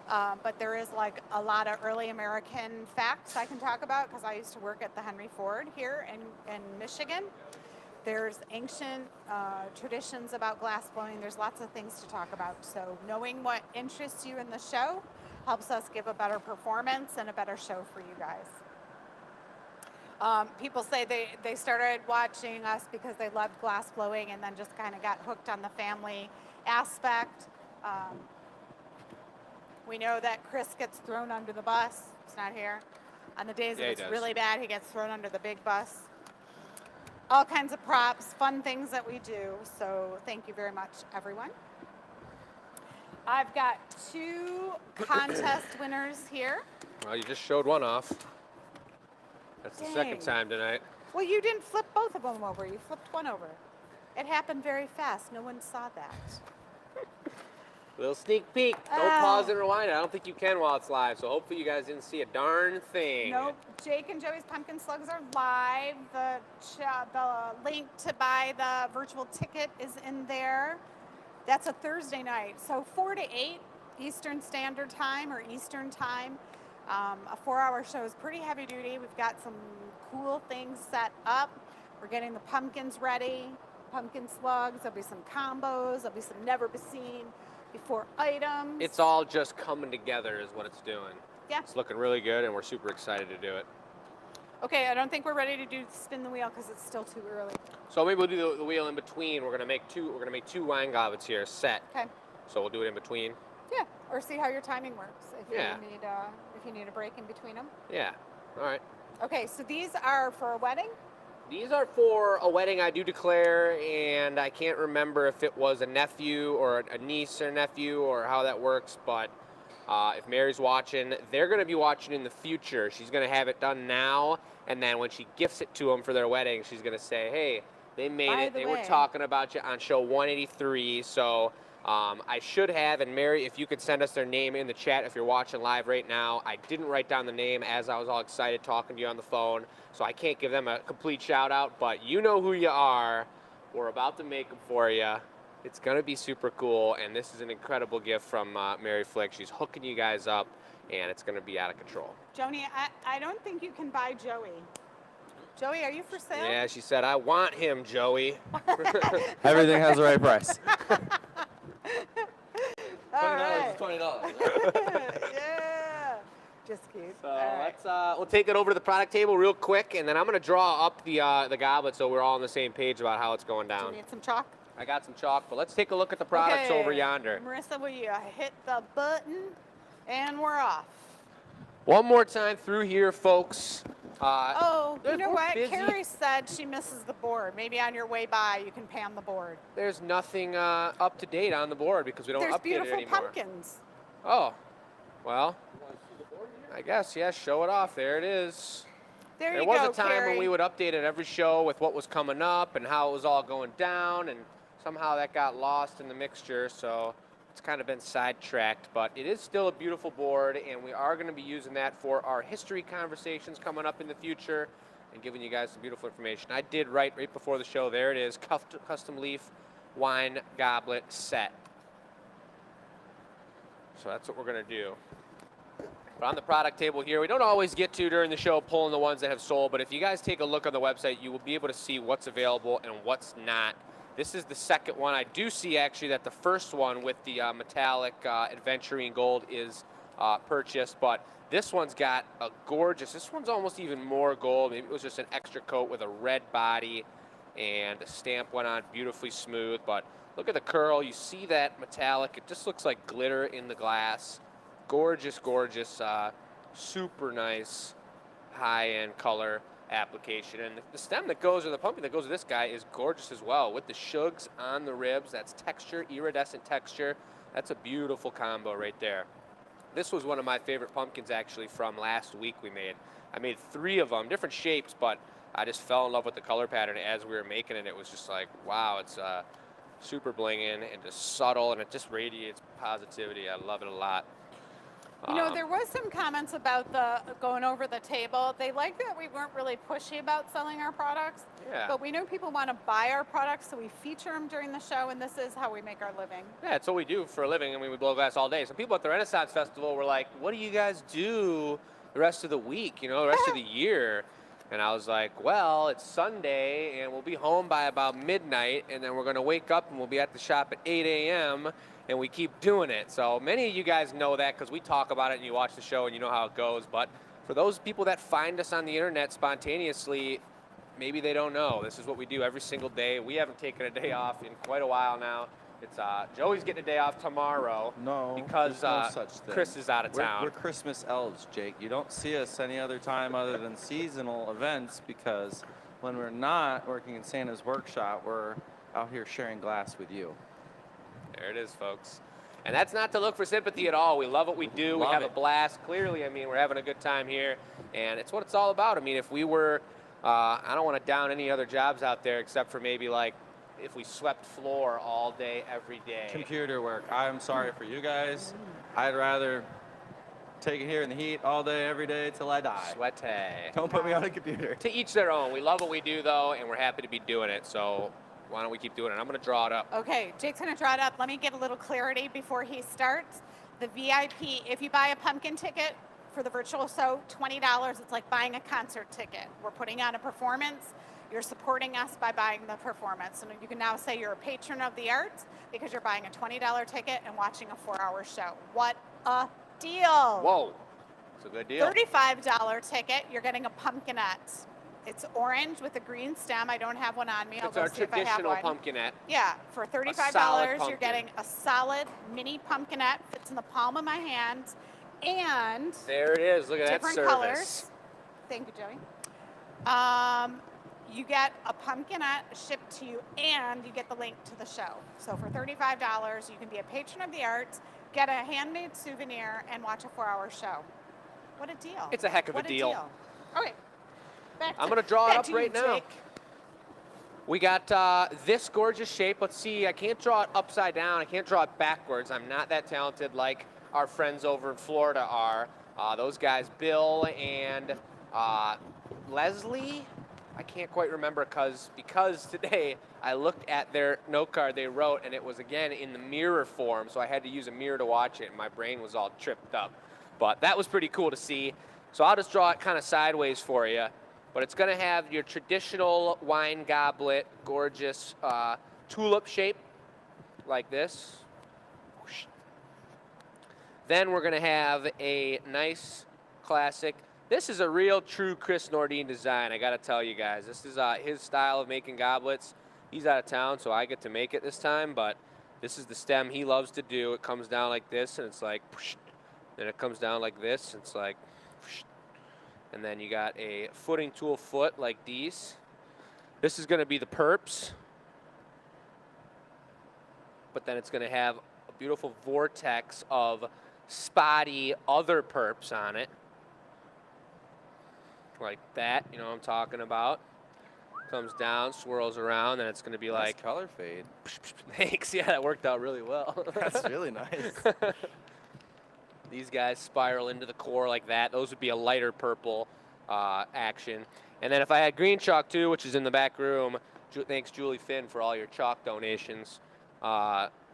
But there is like a lot of early American facts I can talk about because I used to work at the Henry Ford here in Michigan. There's ancient traditions about glass blowing. There's lots of things to talk about. So knowing what interests you in the show helps us give a better performance and a better show for you guys. People say they started watching us because they loved glass blowing and then just kind of got hooked on the family aspect. We know that Chris gets thrown under the bus. It's not here. On the days that it's really bad, he gets thrown under the big bus. All kinds of props, fun things that we do. So thank you very much, everyone. I've got 2 contest winners here. Well, you just showed one off. That's Dang. the second time tonight. Well, you didn't flip both of them over. You flipped one over. It happened very fast. No one saw that. Little sneak peek. Don't pause and rewind it. I don't think you can while it's live, so hopefully you guys didn't see a darn thing. Nope. Jake and Joey's Pumpkin Slugs are live. The link to buy the virtual ticket is in there. That's a Thursday night. So 4 to 8 Eastern Standard Time or Eastern Time. A 4-hour show is pretty heavy duty. We've got some cool things set up. We're getting the pumpkins ready. Pumpkin slugs. There'll be some combos. There'll be some never seen before items. It's all just coming together is what it's doing. Yeah. It's looking really good, and we're super excited to do it. Okay, I don't think we're ready to do spin the wheel because it's still too early. So maybe we'll do the wheel in between. We're gonna make 2. We're gonna make 2 wine goblets here set. Okay. So we'll do it in between. Yeah, or see how your timing works. If Yeah. you need a break in between them. Yeah. All right. Okay, so these are for a wedding. These are for a wedding, I do declare, and I can't remember if it was a nephew or a niece or nephew or how that works, but if Mary's watching, they're going to be watching in the future. She's going to have it done now, and then when she gifts it to them for their wedding, she's going to say, hey, they made it. They were talking about you on show 183, so I should have, and Mary, if you could send us their name in the chat if you're watching live right now. I didn't write down the name as I was all excited talking to you on the phone, so I can't give them a complete shout out, but you know who you are. We're about to make them for you. It's going to be super cool, and this is an incredible gift from Mary Flick. She's hooking you guys up, and it's going to be out of control. Joni, I don't think you can buy Joey. Joey, are you for sale? Yeah, she said, I want him, Joey. Everything has the right price. $20 $20. Yeah. Just kidding. So we'll take it over to the product table real quick, and then I'm going to draw up the goblet so we're all on the same page about how it's going Do down. you need some chalk? I got some chalk, but let's take a look at the products over yonder. Marissa, will you hit the button? And we're off. One more time through here, folks. You know we're what? busy. Carrie said she misses the board. Maybe on your way by, you can pan the board. There's nothing up to date on the board because we don't There's update it anymore. beautiful pumpkins. Oh, well, I guess, yeah, show it off. There it is. There was a time when we would update it every show with what was coming up and how it was all going down, and somehow that got lost in the mixture, so it's kind of been sidetracked, but it is still a beautiful board, and we are going to be using that for our history conversations coming up in the future and giving you guys some beautiful information. I did write right before the show, there it is, custom leaf wine goblet set. So that's what we're going to do. But on the product table here, we don't always get to during the show pulling the ones that have sold, but if you guys take a look on the website, you will be able to see what's available and what's not. This is the second one. I do see actually that the first one with the metallic adventurine gold is purchased, but this one's got a gorgeous, this one's almost even more gold. Maybe it was just an extra coat with a red body, and the stamp went on beautifully smooth, but look at the curl. You see that metallic. It just looks like glitter in the glass. Gorgeous, gorgeous, super nice high-end color application. And the stem that goes, or the pumpkin that goes with this guy is gorgeous as well, with the shugs on the ribs. That's texture, iridescent texture. That's a beautiful combo right there. This was one of my favorite pumpkins actually from last week we made. I made 3 of them, different shapes, but I just fell in love with the color pattern as we were making it. It was just like, wow, it's super blinging and just subtle, and it just radiates positivity. I love it a lot. You know, there was some comments about the going over the table. They liked that we weren't really pushy about selling our products. Yeah. But we know people want to buy our products, so we feature them during the show, and this is how we make our living. Yeah, it's what we do for a living. I mean, we blow glass all day. So people at the Renaissance Festival were like, what do you guys do the rest of the week, you know, the rest of the year? And I was like, well, it's Sunday, and we'll be home by about midnight, and then we're going to wake up, and we'll be at the shop at 8 a.m., and we keep doing it. So many of you guys know that because we talk about it, and you watch the show, and you know how it goes. But for those people that find us on the internet spontaneously, maybe they don't know. This is what we do every single day. We haven't taken a day off in quite a while now. It's Joey's getting a day off tomorrow. No, because there's no such thing. Chris is out of town. We're Christmas elves, Jake. You don't see us any other time other than seasonal events, because when we're not working in Santa's workshop, we're out here sharing glass with you. There it is, folks. And that's not to look for sympathy at all. We love what we do. We have a blast. Clearly, I mean, we're having a good time here, and it's what it's all about. I mean, if we were, I don't want to down any other jobs out there except for maybe like if we swept floor all day, every day. Computer work. I'm sorry for you guys. I'd rather take it here in the heat all day, every day till I die. Sweaty. Don't put me on a computer. To each their own. We love what we do, though, and we're happy to be doing it. So why don't we keep doing it? I'm going to draw it up. Okay, Jake's going to draw it up. Let me get a little clarity before he starts. The VIP, if you buy a pumpkin ticket for the virtual show, $20. It's like buying a concert ticket. We're putting on a performance. You're supporting us by buying the performance. And you can now say you're a patron of the arts because you're buying a $20 ticket and watching a 4-hour show. What a deal. Whoa. It's a good deal. $35 ticket, you're getting a pumpkinette. It's orange with a green stem. I don't have one on me. I'll It's go our see if I have traditional one. pumpkinette. Yeah, for $35, you're pumpkin. getting a solid mini pumpkinette. Fits in the palm of my hand. And There it is. Look at that different service. colors. Thank you, Joey. You get a pumpkinette shipped to you, and you get the link to the show. So for $35, you can be a patron of the arts, get a handmade souvenir, and watch a 4-hour show. What a deal. It's a heck of a What deal. Okay. I'm going to draw it up to right you, now. Jake. We got this gorgeous shape. Let's see. I can't draw it upside down. I can't draw it backwards. I'm not that talented like our friends over in Florida are. Those guys, Bill and Leslie. I can't quite remember because today I looked at their note card they wrote, and it was, again, in the mirror form, so I had to use a mirror to watch it, and my brain was all tripped up. But that was pretty cool to see. So I'll just draw it kind of sideways for you. But it's going to have your traditional wine goblet, gorgeous tulip shape like this. Then we're going to have a nice classic. This is a real true Chris Nordine design, I got to tell you guys. This is his style of making goblets. He's out of town, so I get to make it this time, but this is the stem he loves to do. It comes down like this, and it's like, then it comes down like this, and it's like, and then you got a footing tool foot like these. This is going to be the perps, but then it's going to have a beautiful vortex of spotty other perps on it. Like that, you know what I'm talking about. Comes down, swirls around, and it's going to be Nice like color fade. Thanks. Yeah, that worked out really well. That's really nice. These guys spiral into the core like that. Those would be a lighter purple action. And then if I had green chalk too, which is in the back room, thanks Julie Finn for all your chalk donations.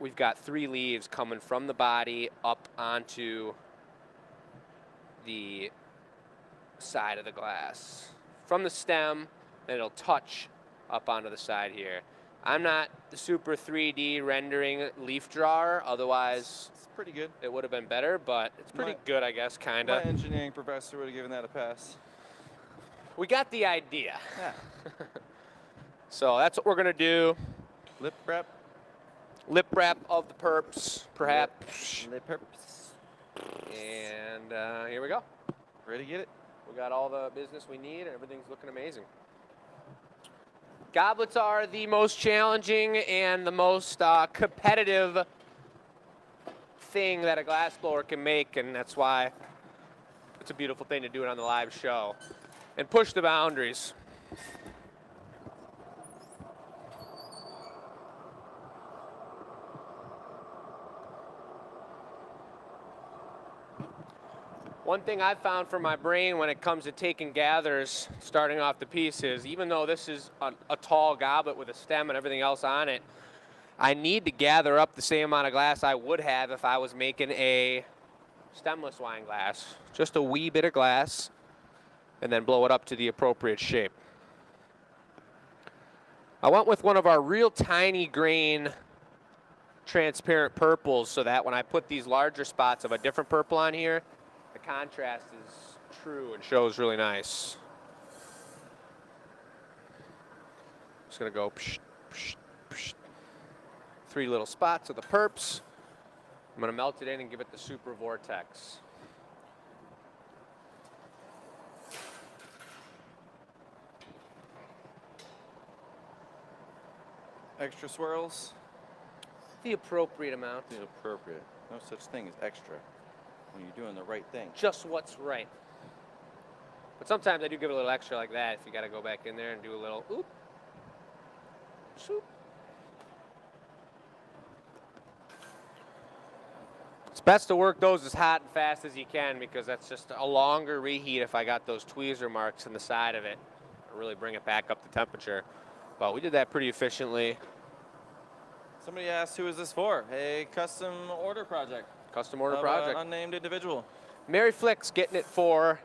We've got 3 leaves coming from the body up onto the side of the glass. From the stem, and it'll touch up onto the side here. I'm not the super 3D rendering leaf drawer, otherwise It's pretty good. it would have been better, but it's pretty good, I guess, kind My of. engineering professor would have given that a pass. We got the idea. Yeah. So that's what we're going to do. Lip wrap. Lip wrap of the perps, perhaps. Lip wraps. And here we go. Ready to get it? We got all the business we need, and everything's looking amazing. Goblets are the most challenging and the most competitive thing that a glass blower can make, and that's why it's a beautiful thing to do it on the live show and push the boundaries. One thing I've found for my brain when it comes to taking gathers, starting off the piece, is even though this is a tall goblet with a stem and everything else on it, I need to gather up the same amount of glass I would have if I was making a stemless wine glass. Just a wee bit of glass, and then blow it up to the appropriate shape. I went with one of our real tiny grain transparent purples so that when I put these larger spots of a different purple on here, the contrast is true and shows really nice. Just gonna go psh, psh, psh. 3 little spots of the perps. I'm gonna melt it in and give it the super vortex. Extra swirls. The appropriate amount. The appropriate. No such thing as extra when you're doing the right thing. Just what's right. But sometimes I do give it a little extra like that if you gotta go back in there and do a little oop, swoop. It's best to work those as hot and fast as you can because that's just a longer reheat if I got those tweezer marks in the side of it. It'll really bring it back up to temperature. But we did that pretty efficiently. Somebody asked, who is this for? A custom order project. Custom order of project. An unnamed individual. Mary Flick's getting it for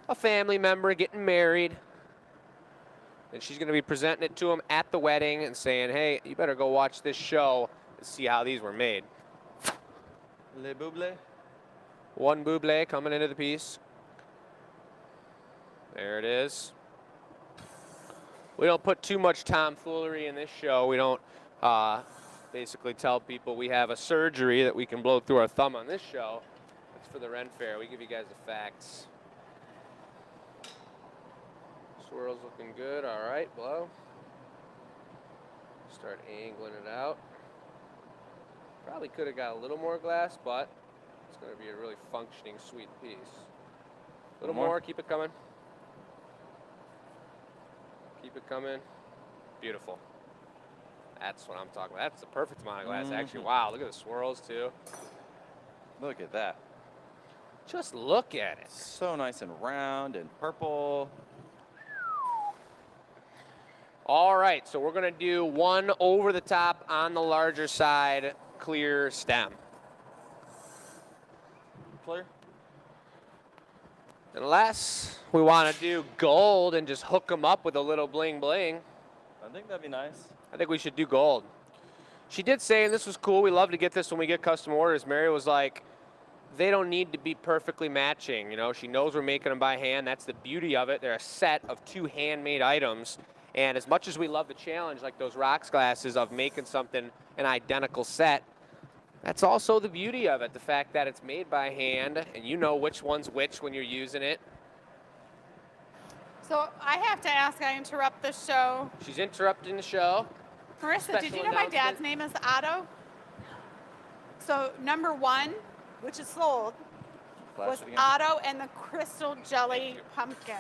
a family member getting married. And she's going to be presenting it to him at the wedding and saying, hey, you better go watch this show and see how these were made. Le Buble. 1 buble coming into the piece. There it is. We don't put too much tomfoolery in this show. We don't basically tell people we have a surgery that we can blow through our thumb on this show. That's for the Ren Fair. We give you guys the facts. Swirl's looking good. All right, blow. Start angling it out. Probably could have got a little more glass, but it's going to be a really functioning, sweet piece. A little more. Keep it coming. Keep it coming. Beautiful. That's what I'm talking about. That's the perfect amount of glass, actually. Wow, look at the swirls, too. Look at that. Just look at it. So nice and round and purple. All right, so we're going to do 1 over the top on the larger side, clear stem. Clear. Unless we want to do gold and just hook them up with a little bling bling. I think that'd be nice. I think we should do gold. She did say, and this was cool, we love to get this when we get custom orders. Mary was like, they don't need to be perfectly matching. You know, she knows we're making them by hand. That's the beauty of it. They're a set of 2 handmade items. And as much as we love the challenge, like those rocks glasses of making something an identical set, that's also the beauty of it. The fact that it's made by hand and you know which one's which when you're using it. So I have to ask, I interrupt the show. She's interrupting the show. Marissa, did you know my dad's name is Otto? So number 1, which is sold, was Otto and the crystal jelly pumpkin.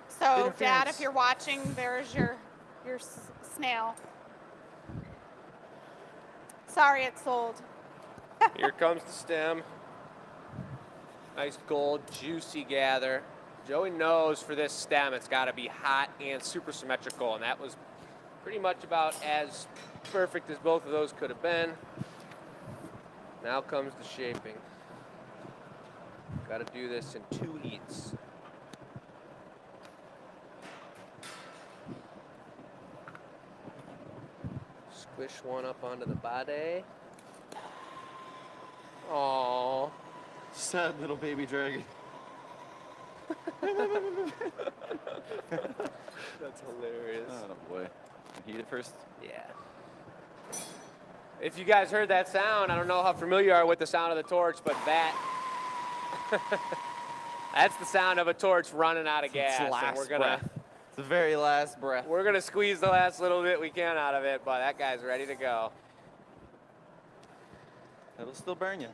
So Dad, if you're watching, there's your snail. Sorry, it's sold. Here comes the stem. Nice gold, juicy gather. Joey knows for this stem it's got to be hot and super symmetrical, and that was pretty much about as perfect as both of those could have been. Now comes the shaping. Got to do this in 2 heats. Squish one up onto the body. Aww. Sad little baby dragon. That's hilarious. Oh boy. Heat it first. Yeah. If you guys heard that sound, I don't know how familiar you are with the sound of the torch, but that's the sound of a torch running out of gas. And we're gonna, it's the very last breath. We're gonna squeeze the last little bit we can out of it, but that guy's ready to go. It'll still burn you.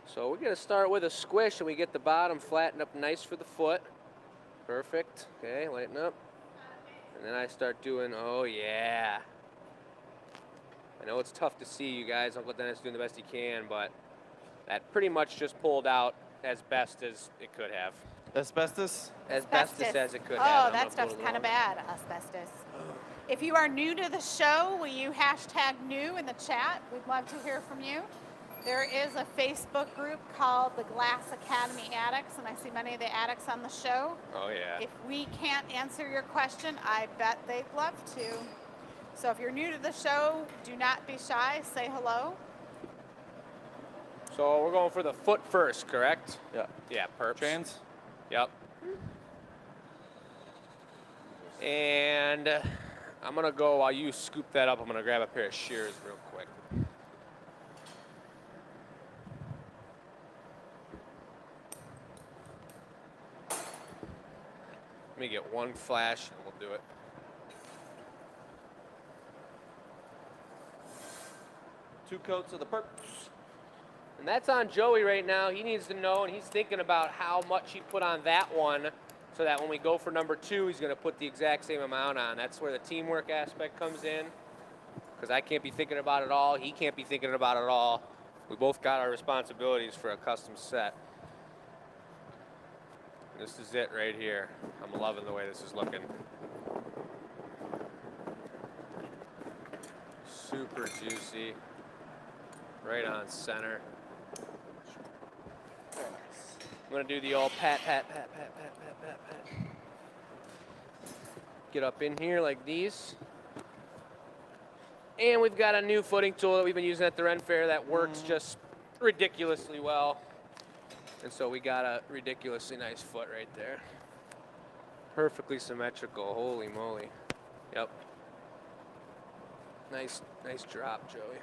So we're gonna start with a squish, and we get the bottom flattened up nice for the foot. Perfect. Okay, lighten up. And then I start doing, oh yeah. I know it's tough to see, you guys. Uncle Dennis is doing the best he can, but that pretty much just pulled out as best as it could have. Asbestos? As best as it could Oh, have. that stuff's kind of bad, asbestos. If you are new to the show, will you hashtag new in the chat? We'd love to hear from you. There is a Facebook group called the Glass Academy Addicts, and I see many of the addicts on the show. Oh, yeah. If we can't answer your question, I bet they'd love to. So if you're new to the show, do not be shy. Say hello. So we're going for the foot first, correct? Yeah. Yeah, perps. Trans? Yep. And I'm going to go, while you scoop that up, I'm going to grab a pair of shears real quick. Let me get one flash and we'll do it. Two coats of the perps. And that's on Joey right now. He needs to know, and he's thinking about how much he put on that one so that when we go for number 2, he's going to put the exact same amount on. That's where the teamwork aspect comes in, because I can't be thinking about it all. He can't be thinking about it all. We both got our responsibilities for a custom set. This is it right here. I'm loving the way this is looking. Super juicy. Right on center. I'm gonna do the old pat, pat, pat, pat, pat, pat, pat, pat. Get up in here like these. And we've got a new footing tool that we've been using at the Ren Fair that works just ridiculously well. And so we got a ridiculously nice foot right there. Perfectly symmetrical, holy moly. Yep. Nice drop, Joey.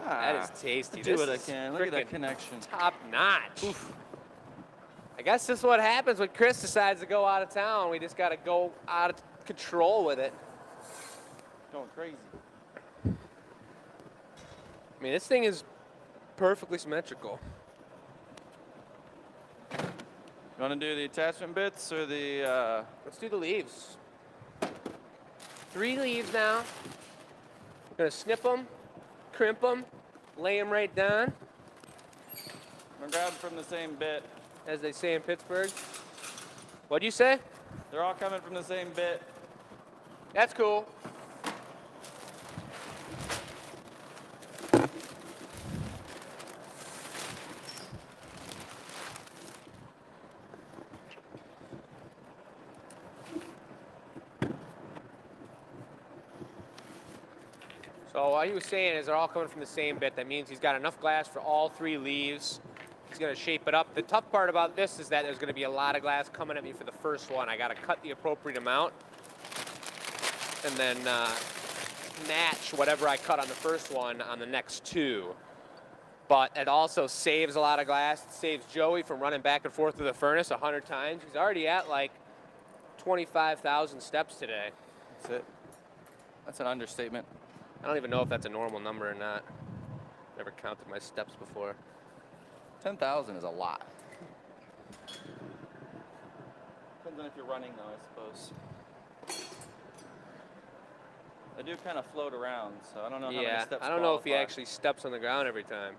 That is tasty. Do what I can. Look at that connection. Top notch. Oof. I guess this is what happens when Chris decides to go out of town. We just got to go out of control with it. Going crazy. I mean, this thing is perfectly symmetrical. You want to do the attachment bits or the... Let's do the leaves. 3 leaves now. Gonna snip them, crimp them, lay them right down. We're grabbing from the same bit. As they say in Pittsburgh. What'd you say? They're all coming from the same bit. That's cool. So what he was saying is they're all coming from the same bit. That means he's got enough glass for all 3 leaves. He's going to shape it up. The tough part about this is that there's going to be a lot of glass coming at me for the first one. I got to cut the appropriate amount and then match whatever I cut on the first one on the next 2. But it also saves a lot of glass. It saves Joey from running back and forth through the furnace 100 times. He's already at like 25,000 steps today. That's it. That's an understatement. I don't even know if that's a normal number or not. Never counted my steps before. 10,000 is a lot. Depends on if you're running, though, I suppose. They do kind of float around, so I don't know how many steps I don't know if he qualify. actually steps on the ground every time.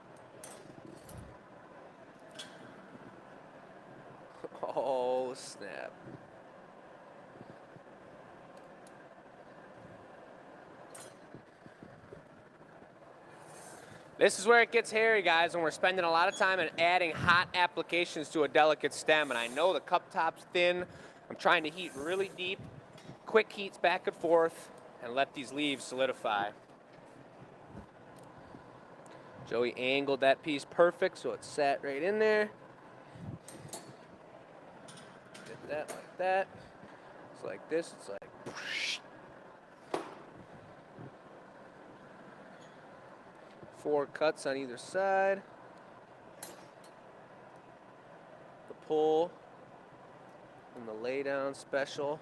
Oh, snap. This is where it gets hairy, guys, and we're spending a lot of time in adding hot applications to a delicate stem. And I know the cup top's thin. I'm trying to heat really deep, quick heats back and forth, and let these leaves solidify. Joey angled that piece perfect, so it sat right in there. Did that like that. It's like this, it's like whoosh. 4 cuts on either side. The pull and the lay down special.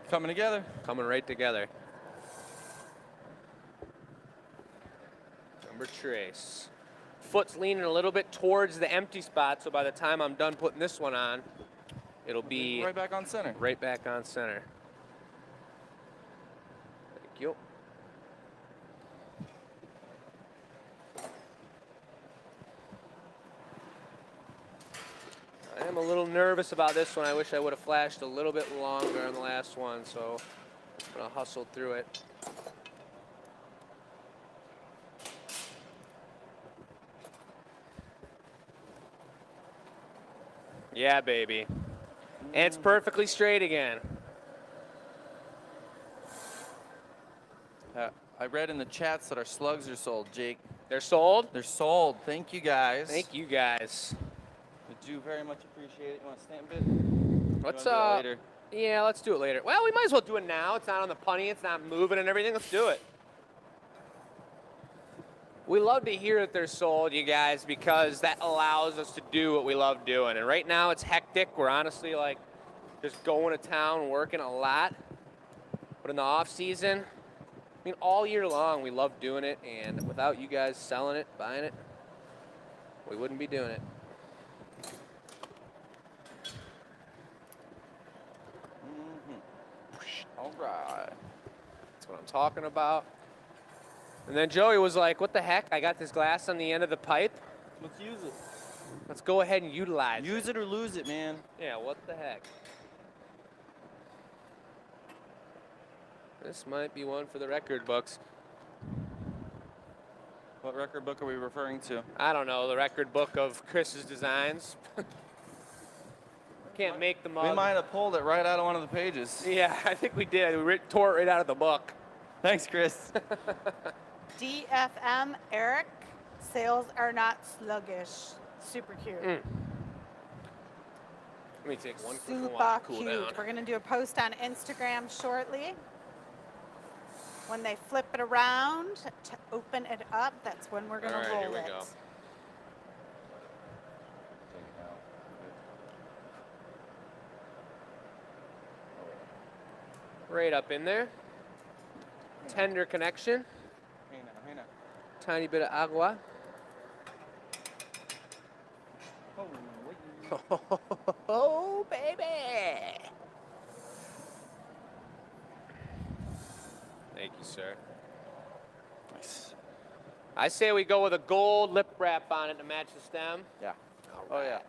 Coming together. Coming right together. Number trace. Foot's leaning a little bit towards the empty spot, so by the time I'm done putting this one on, it'll be right back on center. right back on center. Thank you. I am a little nervous about this one. I wish I would have flashed a little bit longer on the last one, so I'm gonna hustle through it. Yeah, baby. And it's perfectly straight again. I read in the chats that our slugs are sold, Jake. They're sold? They're sold. Thank you, guys. Thank you, guys. We do very much appreciate it. You want to stamp it? What's Do it up? later? Yeah, let's do it later. Well, we might as well do it now. It's not on the punny. It's not moving and everything. Let's do it. We love to hear that they're sold, you guys, because that allows us to do what we love doing. And right now it's hectic. We're honestly like just going to town, working a lot. But in the off season, I mean, all year long, we love doing it. And without you guys selling it, buying it, we wouldn't be doing it. All right. That's what I'm talking about. And then Joey was like, what the heck? I got this glass on the end of the pipe. Let's use it. Let's go ahead and utilize it. Use it or lose it, man. Yeah, what the heck? This might be one for the record books. What record book are we referring to? I don't know, the record book of Chris's designs. Can't make the mug. We might have pulled it right out of one of the pages. Yeah, I think we did. We tore it right out of the book. Thanks, Chris. DFM Eric, sales are not sluggish. Super cute. Let me take one quick Super one to cool cute. down. We're gonna do a post on Instagram shortly. When they flip it around to open it up, that's when we're gonna All right, roll here we it. go. Right up in there. Tender connection. Hey now. Tiny bit of agua. Oh, baby. Thank you, sir. Nice. I say we go with a gold lip wrap on it to match the stem. Yeah. All Oh, right. yeah.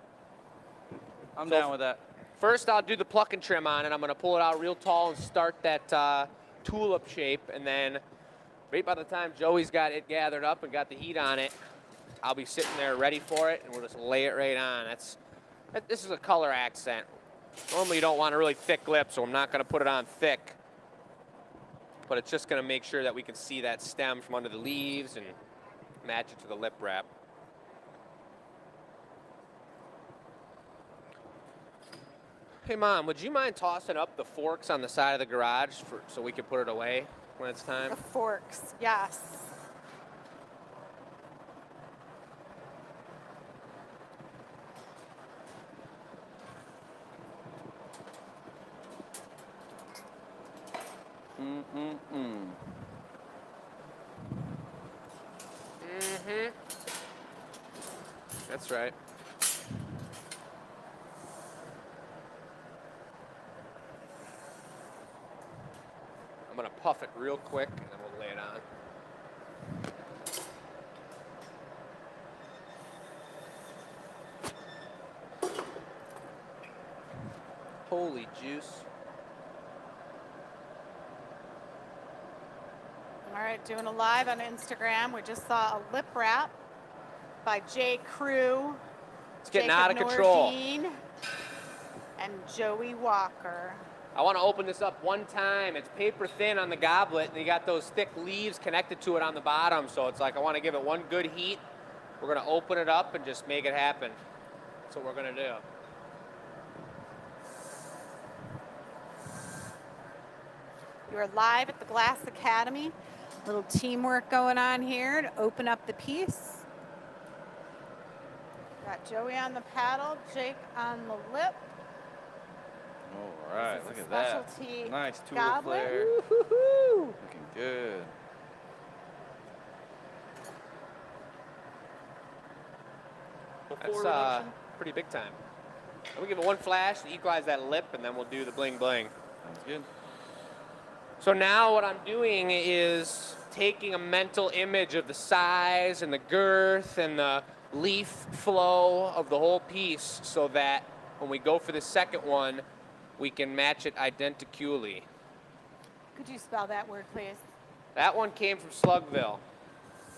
I'm So down with that. First, I'll do the pluck and trim on it. I'm going to pull it out real tall and start that tulip shape. And then right by the time Joey's got it gathered up and got the heat on it, I'll be sitting there ready for it, and we'll just lay it right on. This is a color accent. Normally, you don't want a really thick lip, so I'm not going to put it on thick. But it's just going to make sure that we can see that stem from under the leaves and match it to the lip wrap. Hey, Mom, would you mind tossing up the forks on the side of the garage so we can put it away when it's time? The forks, yes. That's right. I'm gonna puff it real quick and then we'll lay it on. Holy juice. right, doing a live on Instagram. We just saw a lip wrap by J. Crew. It's getting Jacob out of control. Nordine, and Joey Walker. I want to open this up one time. It's paper thin on the goblet, and you got those thick leaves connected to it on the bottom. So it's like I want to give it one good heat. We're going to open it up and just make it happen. That's what we're going to do. You're live at the Glass Academy. Little teamwork going on here to open up the piece. Got Joey on the paddle, Jake on the lip. All right, This look is at a that. specialty Nice tool goblet. flare. Woo-hoo-hoo. Looking good. That's pretty big time. We'll give it one flash to equalize that lip, and then we'll do the bling bling. Sounds good. So now what I'm doing is taking a mental image of the size and the girth and the leaf flow of the whole piece so that when we go for the second one, we can match it identically. Could you spell that word, please? That one came from Slugville.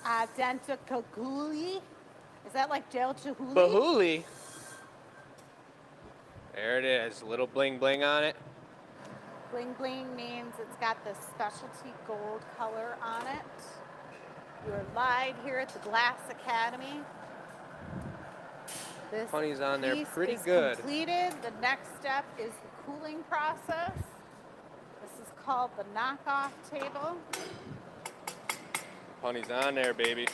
Identically? Is that like Del Chihuly? Bahuli. There it is, a little bling bling on it. Bling bling means it's got this specialty gold color on it. You're live here at the Glass Academy. This Honey's on there piece pretty is good. completed. The next step is the cooling process. This is called the knockoff table. Honey's on there, baby.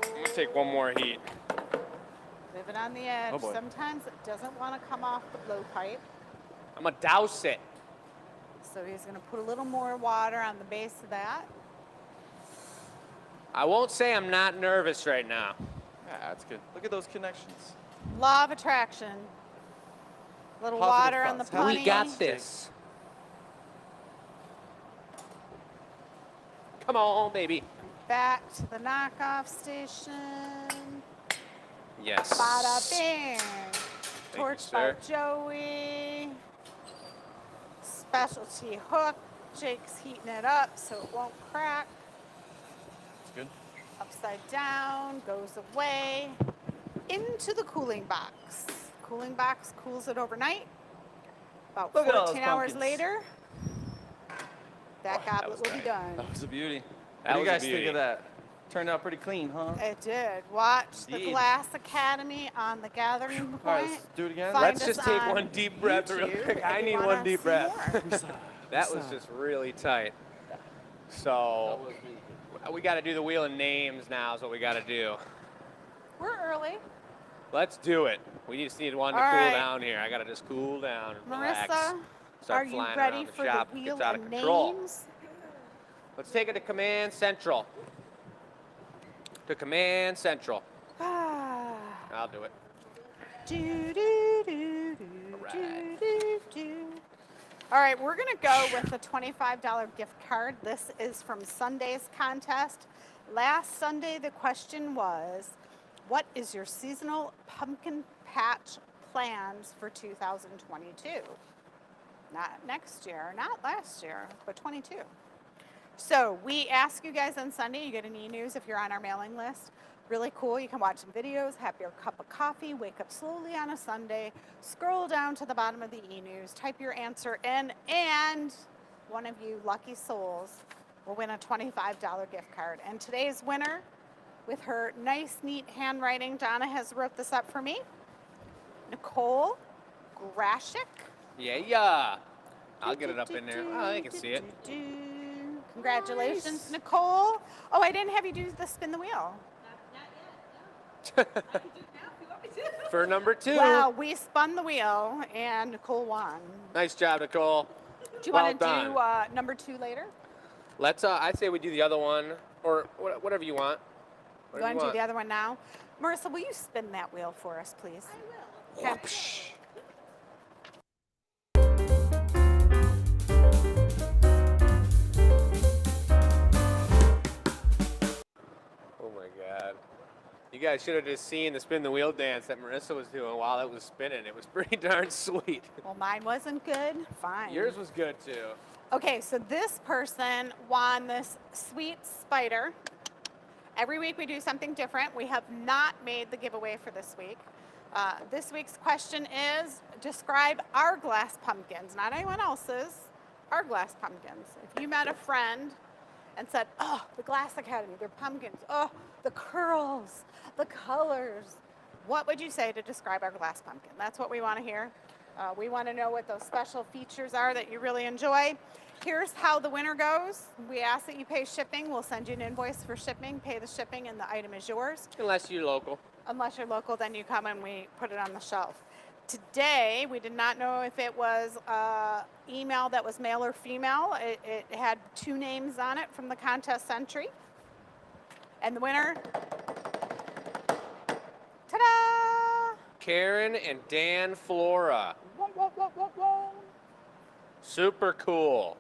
I'm gonna take one more heat. Living on the edge. Oh, boy. Sometimes it doesn't want to come off the blowpipe. I'm gonna douse it. So he's going to put a little more water on the base of that. I won't say I'm not nervous right now. Yeah, that's good. Look at those connections. Law of attraction. Little Positive water on the thoughts. How pony. We got this. Come on, baby. Back to the knockoff station. Yes. Bada bing. you, Torch by sir. Joey. Specialty hook. Jake's heating it up so it won't crack. That's good. Upside down, goes away. Into the cooling box. Cooling box cools it overnight. About Look at all those 14 hours pumpkins. later, that that goblet was will be nice. done. That was a beauty. That What do you was a guys think beauty. of that? Turned out pretty clean, huh? It did. Watch the Indeed. Glass Academy on the Gathering Point. All right, let's do it again. Find Let's us just take on one deep breath real YouTube quick. if I you need wanna one deep see breath. more. That was just really tight. So we got to do the wheel of names now is what we got to do. We're early. Let's do it. We just need one to All cool right. down here. I got to just cool down and relax. Marissa, Start are you flying ready around the for shop. the It wheel gets out of of control. names? Let's take it to Command Central. To Command Central. Ah. I'll do it. Do, do, do, do, Alright. do, do. All right, we're going to go with a $25 gift card. This is from Sunday's contest. Last Sunday, the question was, what is your seasonal pumpkin patch plans for 2022? Not next year, not last year, but 22. So we ask you guys on Sunday, you get an e-news if you're on our mailing list. Really cool. You can watch some videos, have your cup of coffee, wake up slowly on a Sunday, scroll down to the bottom of the e-news, type your answer in, and one of you lucky souls will win a $25 gift card. And today's winner, with her nice, neat handwriting, Donna has wrote this up for me, Nicole Grashik. Yeah. I'll get it up in there. Oh, they can see it. Congratulations, Nicole. Oh, I didn't have you do the spin the wheel. For number 2. Wow, we spun the wheel and Nicole won. Nice job, Nicole. Do you Well want to done. do number 2 later? Let's. I say we do the other one, or whatever you want. You want to do the other one now? Marissa, will you spin that wheel for us, please? I will. Whoopsh. Oh my God. You guys should have just seen the spin the wheel dance that Marissa was doing while it was spinning. It was pretty darn sweet. Well, mine wasn't good. Fine. Yours was good too. Okay, so this person won this sweet spider. Every week we do something different. We have not made the giveaway for this week. This week's question is, describe our glass pumpkins, not anyone else's, our glass pumpkins. If you met a friend and said, oh, the Glass Academy, they're pumpkins, oh, the curls, the colors, what would you say to describe our glass pumpkin? That's what we want to hear. We want to know what those special features are that you really enjoy. Here's how the winner goes. We ask that you pay shipping. We'll send you an invoice for shipping, pay the shipping, and the item is yours. Unless you're local. Unless you're local, then you come and we put it on the shelf. Today, we did not know if it was email that was male or female. It had 2 names on it from the contest entry. And the winner, ta-da! Karen and Dan Flora. Super cool.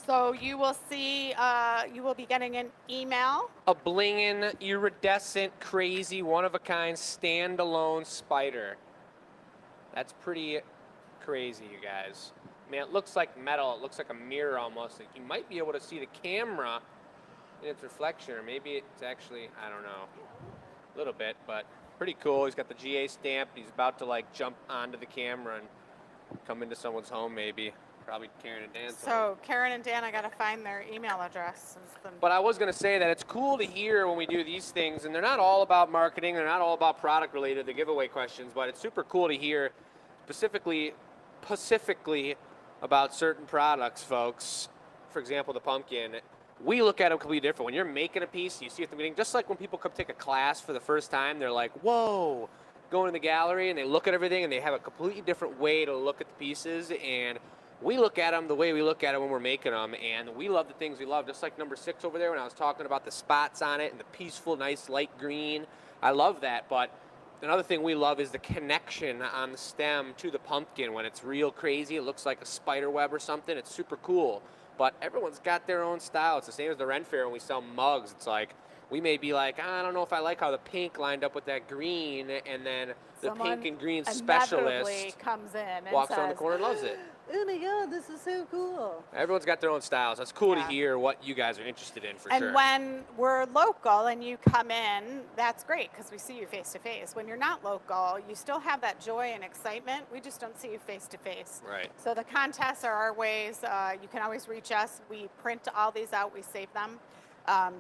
So you will see, you will be getting an email. A blingin', iridescent, crazy, one-of-a-kind, standalone spider. That's pretty crazy, you guys. Man, it looks like metal. It looks like a mirror almost. Like you might be able to see the camera in its reflection, or maybe it's actually, I don't know, a little bit, but pretty cool. He's got the GA stamp. He's about to like jump onto the camera and come into someone's home, maybe. Probably Karen and Dan's home. So Karen and Dan, I got to find their email address. But I was going to say that it's cool to hear when we do these things, and they're not all about marketing, they're not all about product related, the giveaway questions, but it's super cool to hear specifically about certain products, folks. For example, the pumpkin. We look at them completely different. When you're making a piece, you see it at the beginning, just like when people come take a class for the first time, they're like, whoa, go into the gallery and they look at everything and they have a completely different way to look at the pieces, and we look at them the way we look at them when we're making them, and we love the things we love. Just like number 6 over there when I was talking about the spots on it and the peaceful, nice light green. I love that, but another thing we love is the connection on the stem to the pumpkin. When it's real crazy, it looks like a spider web or something. It's super cool, but everyone's got their own style. It's the same as the Ren Fair when we sell mugs. It's like, we may be like, I don't know if I like how the pink lined up with that green, and then the Someone pink and green inevitably specialist comes in and walks says, around the corner and loves it. oh my God, this is so cool. Everyone's got their own styles. That's cool to Yeah. hear what you guys are interested in for And sure. when we're local and you come in, that's great because we see you face to face. When you're not local, you still have that joy and excitement. We just don't see you face to face. Right. So the contests are our ways. You can always reach us. We print all these out. We save them.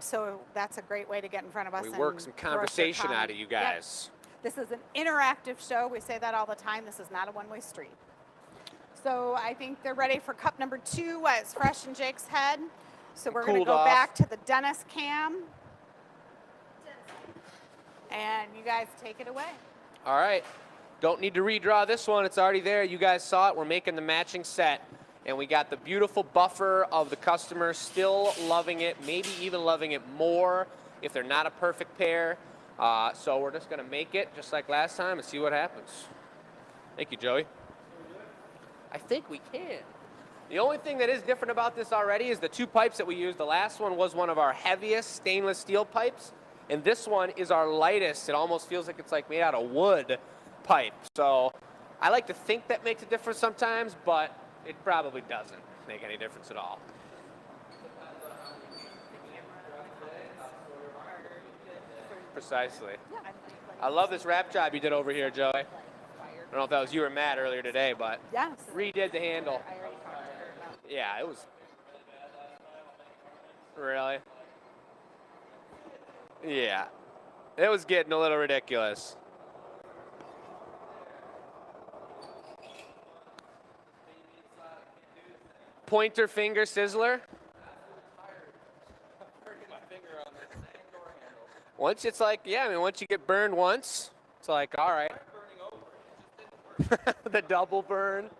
So that's a great way to get in front of us. We and work some throw us your conversation out comment. of you Yep. guys. This is an interactive show. We say that all the time. This is not a one-way street. So I think they're ready for cup number 2. It's fresh in Jake's head. So we're going to Cooled go off. back to the Dennis cam. And you guys take it away. All right. Don't need to redraw this one. It's already there. You guys saw it. We're making the matching set. And we got the beautiful buffer of the customer still loving it, maybe even loving it more if they're not a perfect pair. So we're just going to make it just like last time and see what happens. Thank you, Joey. I think we can. The only thing that is different about this already is the 2 pipes that we used. The last one was one of our heaviest stainless steel pipes, and this one is our lightest. It almost feels like it's like made out of wood pipe. So I like to think that makes a difference sometimes, but it probably doesn't make any difference at all. Precisely. I love this wrap job you did over here, Joey. I don't know if that was you or Matt earlier today, but Yes. redid the handle. Yeah, it was. Really? Yeah. It was getting a little ridiculous. Pointer finger sizzler. Once it's like, yeah, I mean, once you get burned once, it's like, all right. The double burn.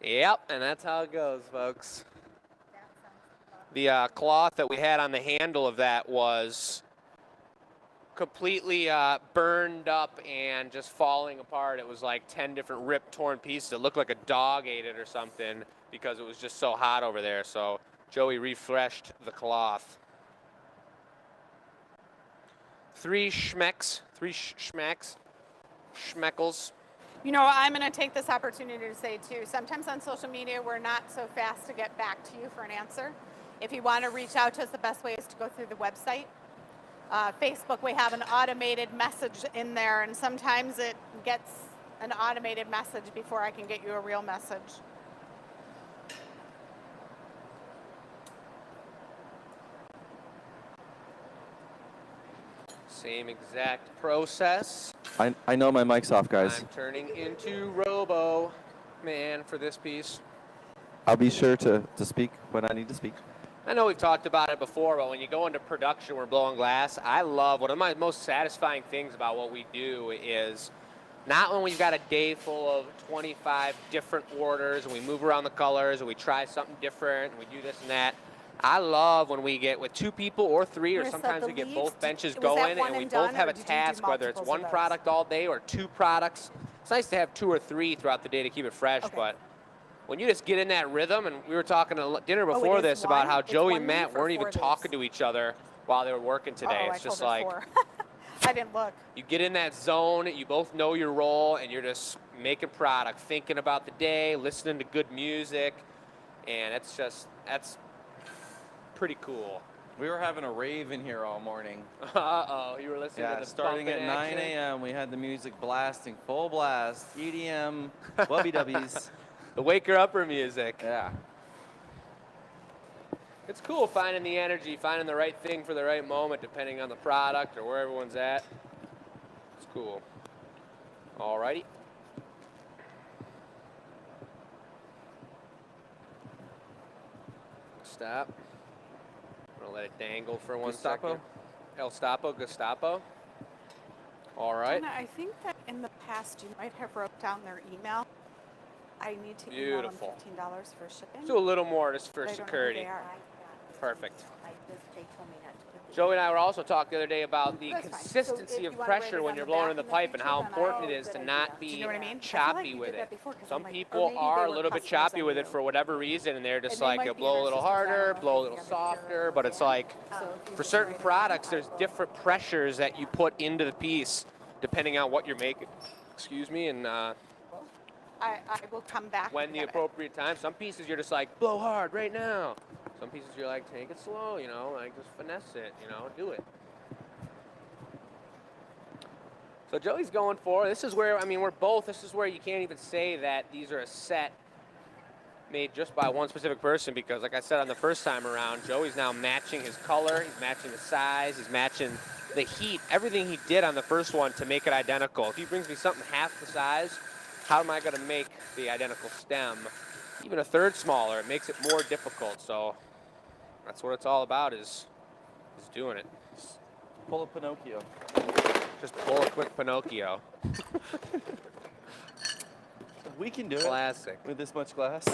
Yep, and that's how it goes, folks. The cloth that we had on the handle of that was completely burned up and just falling apart. It was like 10 different ripped, torn pieces. It looked like a dog ate it or something because it was just so hot over there. So Joey refreshed the cloth. 3 schmecks. schmeckles. You know, I'm going to take this opportunity to say, too, sometimes on social media, we're not so fast to get back to you for an answer. If you want to reach out to us, the best way is to go through the website. Facebook, we have an automated message in there, and sometimes it gets an automated message before I can get you a real message. Same exact process. I know my mic's off, guys. I'm turning into Robo Man for this piece. I'll be sure to speak when I need to speak. I know we've talked about it before, but when you go into production, we're blowing glass. I love, one of my most satisfying things about what we do is not when we've got a day full of 25 different orders and we move around the colors and we try something different and we do this and that. I love when we get with 2 people or 3, or Marissa, sometimes the we get leaves, both benches was that going one and we and both done, have or a did you do task, whether it's multiples one of those? product all day or 2 products. It's nice to have 2 or 3 throughout the day to keep it fresh, Okay. but when you just get in that rhythm, and we were talking at dinner it before is this about one? how It's Joey one and Matt leaf or weren't even 4 talking leaves? to each other while they were working today. Uh-oh, It's I just told her like 4. I didn't look. you get in that zone, you both know your role, and you're just making product, thinking about the day, listening to good music, and that's pretty cool. We were having a rave in here all morning. Uh-oh, you were listening to the Starting at bumping 9 action? a.m. We had the music blasting, full blast, EDM, Wubby W's. The waker-upper music. Yeah. It's cool finding the energy, finding the right thing for the right moment, depending on the product or where everyone's at. It's cool. Alrighty. Stop. I'm gonna let it dangle for 1 Gestapo? second. El Stapo, Gestapo. All right. Donna, I think that in the past you might have wrote down their email. I need to email them Beautiful. $15 for shipping. Do a little more just for but I don't know who security. they are. Perfect. They told me not to put the Joey and I were also talking the other day about the That's fine. So consistency if of you wanna write pressure it when on you're the blowing back in the in the pipe and future, how then important I'll- it is to good not idea. be Do you know what I mean? I feel choppy like we with did it. that before 'cause Some I'm like, or people maybe they are a were little bit customers choppy I with it knew. for whatever reason, and they're just And they like, might it'll be blow a in our little system, so I don't harder, know if blow a they little have a material softer, but it's like, So if you for just certain write it products, down, there's different pressures that you put into the piece depending on what you're making. Excuse me, and I will come back. when and the get it. appropriate time. Some pieces you're just like, blow hard right now. Some pieces you're like, take it slow, you know, like just finesse it, you know, do it. So Joey's going for, this is where, I mean, this is where you can't even say that these are a set made just by one specific person, because like I said on the first time around, Joey's now matching his color, he's matching the size, he's matching the heat, everything he did on the first one to make it identical. If he brings me something half the size, how am I gonna make the identical stem? Even a third smaller, it makes it more difficult. So that's what it's all about, is doing it. Pull a Pinocchio. Just pull a quick Pinocchio. We can do Classic. it with this much glass.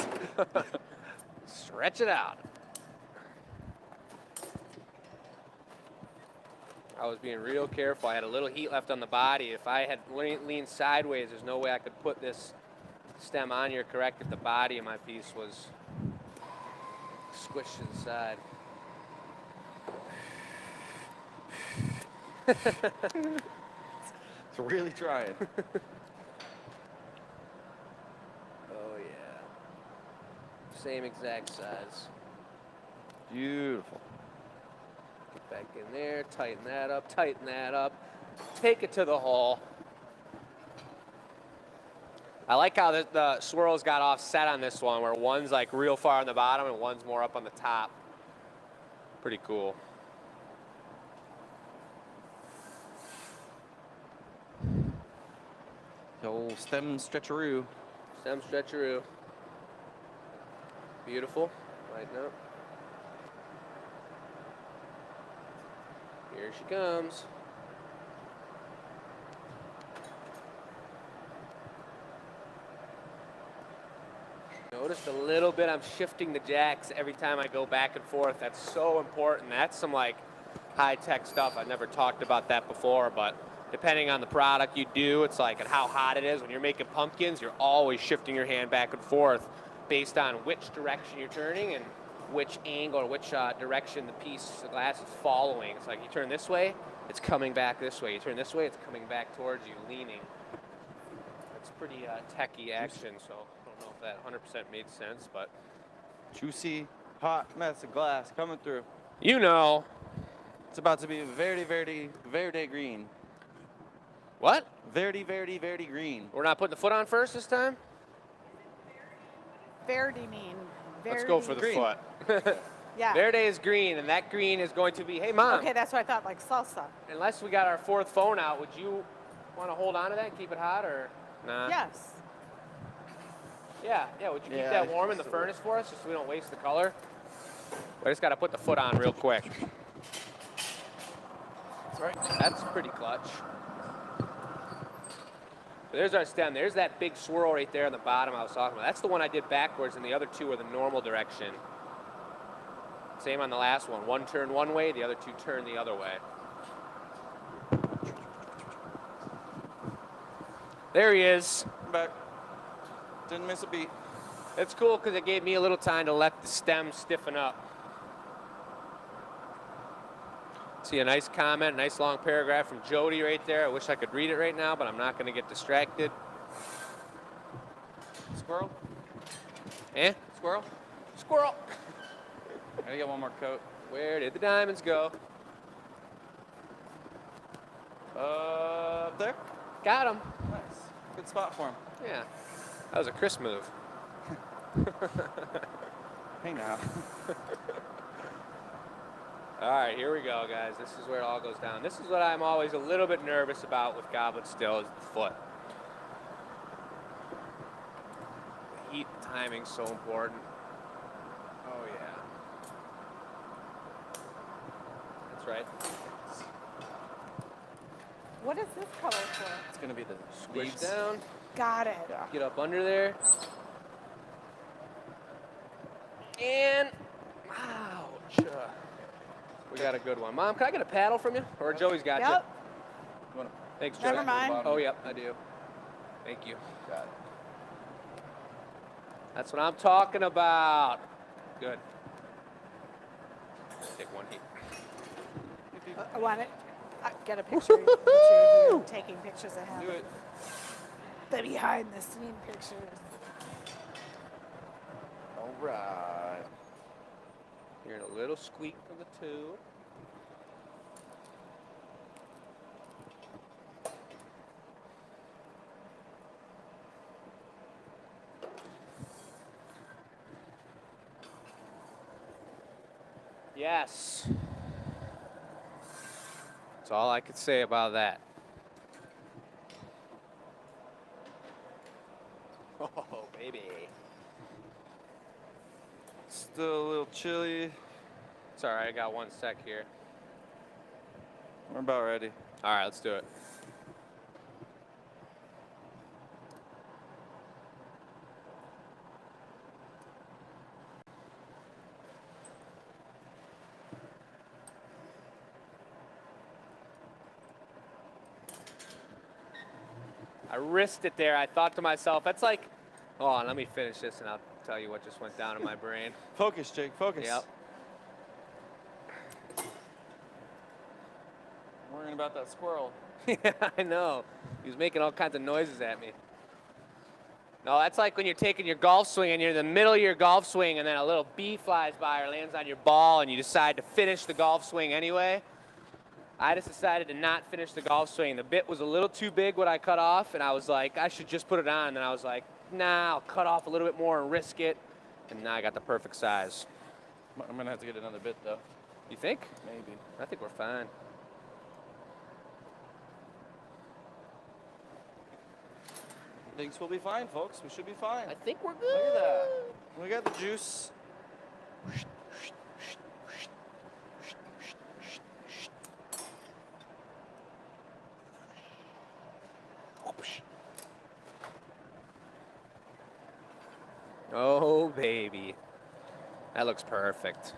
Stretch it out. I was being real careful. I had a little heat left on the body. If I had leaned sideways, there's no way I could put this stem on here correct if the body of my piece was squished to the side. It's really trying. Oh yeah. Same exact size. Beautiful. Get back in there, tighten that up, take it to the hole. I like how the swirls got offset on this one, where one's like real far on the bottom and one's more up on the top. Pretty cool. The old stem stretcheroo. Stem stretcheroo. Beautiful. Lighten up. Here she comes. Noticed a little bit, I'm shifting the jacks every time I go back and forth. That's so important. That's some like high-tech stuff. I've never talked about that before, but depending on the product you do, it's like, and how hot it is. When you're making pumpkins, you're always shifting your hand back and forth based on which direction you're turning and which angle or which direction the glass is following. It's like you turn this way, it's coming back this way. You turn this way, it's coming back towards you, leaning. pretty techie action, so I don't know if that 100% made sense, but Juicy, hot mess of glass coming through. you know. It's about to be verde green. What? Verde green. We're not putting the foot on first this time? Verdi mean. Let's go for the Green. foot. Yeah. Verde is green, and that green is going to be, hey, Mom. Okay, that's what I thought, like salsa. Unless we got our fourth phone out, would you want to hold on to that and keep it hot, or nah? Yes. Yeah, would you keep Yeah, that I warm in the think so. furnace for us, just so we don't waste the color? I just got to put the foot on real quick. That's right. That's pretty clutch. There's our stem. There's that big swirl right there on the bottom I was talking about. That's the one I did backwards, and the other two are the normal direction. Same on the last one. One turn one way, the other two turn the other way. There he is. I'm back. Didn't miss a beat. It's cool because it gave me a little time to let the stem stiffen up. See a nice comment, nice long paragraph from Jody right there. I wish I could read it right now, but I'm not going to get distracted. Squirrel? Eh? Squirrel? Squirrel. Gotta get one more coat. Where did the diamonds go? Up there. Got him. Nice. Good spot for him. Yeah. That was a Chris move. Hey now. All right, here we go, guys. This is where it all goes down. This is what I'm always a little bit nervous about with Goblet still, is the foot. The heat timing's so important. Oh, yeah. That's right. What is this color for? It's gonna be the Squish leaves. down. Got it. Yeah. Get up under there. And, ouch. We got a good one. Mom, can I get a paddle from you? Or Joey's got Yep. you? You wanna Thanks, Joey. Never mind. Oh, yep, I do. Thank you. got it. That's what I'm talking about. Good. Take one heat. I want it. Get a picture of you taking pictures of him. Do it. The behind the scene pictures. All right. Hearing a little squeak from the tube. Yes. That's all I could say about that. Oh, baby. Still a little chilly. It's all right. I got 1 sec here. We're about ready. All right, let's do it. I risked it there. I thought to myself, that's like, hold on, let me finish this and I'll tell you what just went down in my brain. Focus, Jake. Focus. Yep. Worrying about that squirrel. Yeah, I know. He was making all kinds of noises at me. No, that's like when you're taking your golf swing and you're in the middle of your golf swing and then a little bee flies by or lands on your ball and you decide to finish the golf swing anyway. I just decided to not finish the golf swing. The bit was a little too big what I cut off, and I was like, I should just put it on. And then I was like, nah, I'll cut off a little bit more and risk it. And now I got the perfect size. I'm gonna have to get another bit though. You think? Maybe. I think we're fine. Things will be fine, folks. We should be fine. I think we're good. Look at that. We got the juice. Oh, baby. That looks perfect.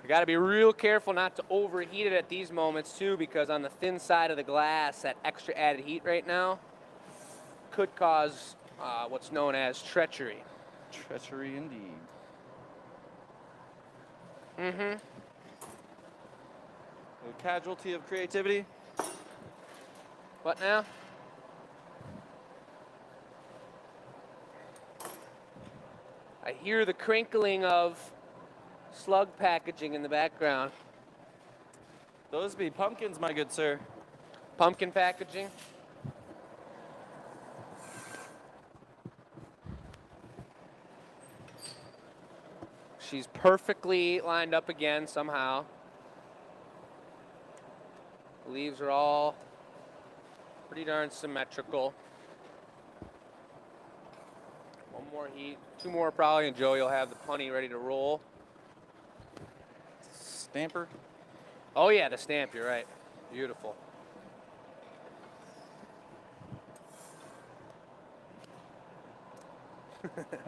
You got to be real careful not to overheat it at these moments, too, because on the thin side of the glass, that extra added heat right now could cause what's known as treachery. Treachery indeed. Mm-hmm. A casualty of creativity. What now? I hear the crinkling of slug packaging in the background. Those be pumpkins, my good sir. Pumpkin packaging. She's perfectly lined up again somehow. The leaves are all pretty darn symmetrical. One more heat, 2 more probably, and Joey will have the punny ready to roll. Stamper. Oh yeah, the stamp, you're right. Beautiful.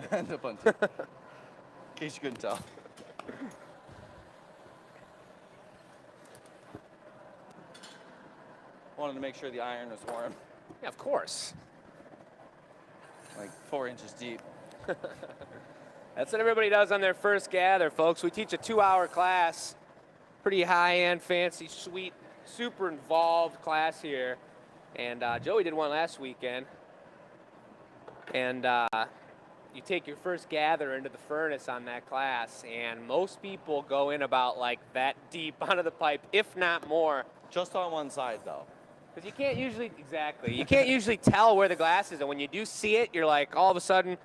And a bunch. In case you couldn't tell. Wanted to make sure the iron was warm. Yeah, of course. Like 4 inches deep. That's what everybody does on their first gather, folks. We teach a 2-hour class. Pretty high-end, fancy, sweet, super involved class here. And Joey did one last weekend. And you take your first gather into the furnace on that class, and most people go in about like that deep onto the pipe, if not more. Just on one side, though. Because you can't usually, exactly, you can't usually tell where the glass is. And when you do see it, you're like, all of a sudden,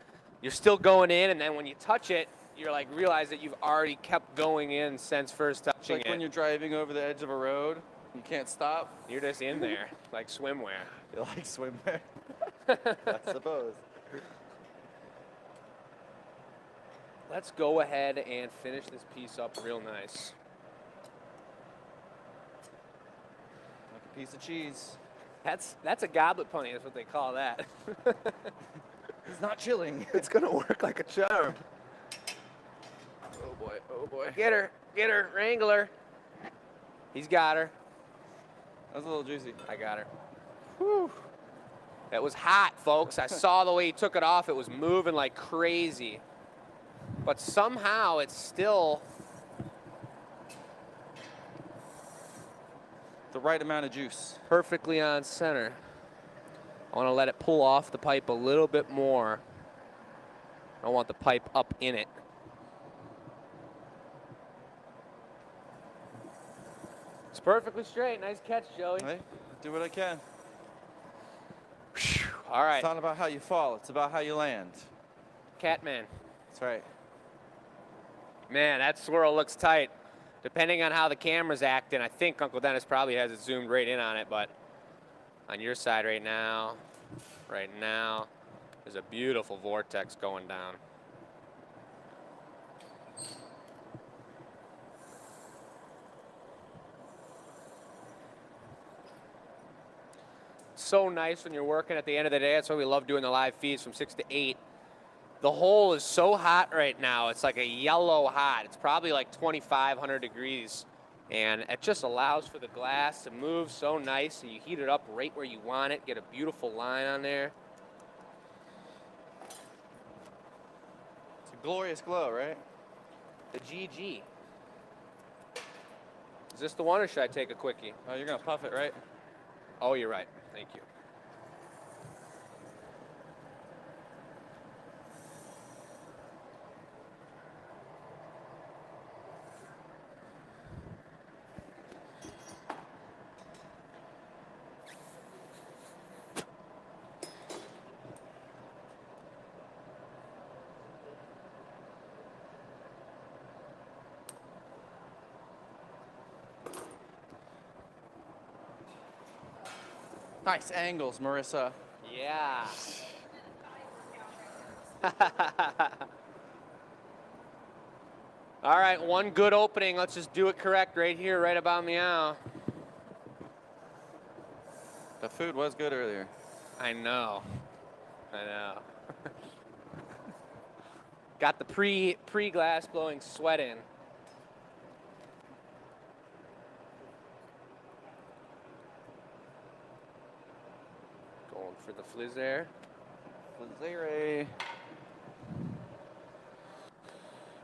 you're still going in. And then when you touch it, you're like, realize that you've already kept going in since first touching Like it. when you're driving over the edge of a road, you can't stop. You're just in there, like swimwear. You like swimwear? I suppose. Let's go ahead and finish this piece up real nice. Like a piece of cheese. That's a goblet punny, that's what they call that. It's not chilling. It's gonna work like a charm. Oh boy, oh boy. Get her, wrangler. He's got her. That was a little juicy. I got her. Whew. That was hot, folks. I saw the way he took it off. It was moving like crazy. But somehow it's still The right amount of juice. perfectly on center. I want to let it pull off the pipe a little bit more. I want the pipe up in it. It's perfectly straight. Nice catch, Joey. Hey, do what I can. Whew. All right, It's not about how you fall, it's about how you land. Catman. That's right. Man, that swirl looks tight. Depending on how the camera's acting, I think Uncle Dennis probably has it zoomed right in on it, but on your side right now, there's a beautiful vortex going down. So nice when you're working at the end of the day. That's why we love doing the live feeds from 6 to 8. The hole is so hot right now. It's like a yellow hot. It's probably like 2,500 degrees. And it just allows for the glass to move so nice. And you heat it up right where you want it. Get a beautiful line on there. It's a glorious glow, right? The GG. Is this the one, or should I take a quickie? Oh, you're gonna puff it, right? Oh, you're right. Thank you. Nice angles, Marissa. Yeah. All right, one good opening. Let's just do it correct right here, right about meow. The food was good earlier. I know. Got the pre glass blowing sweat in. Going for the fizz there. Flizere.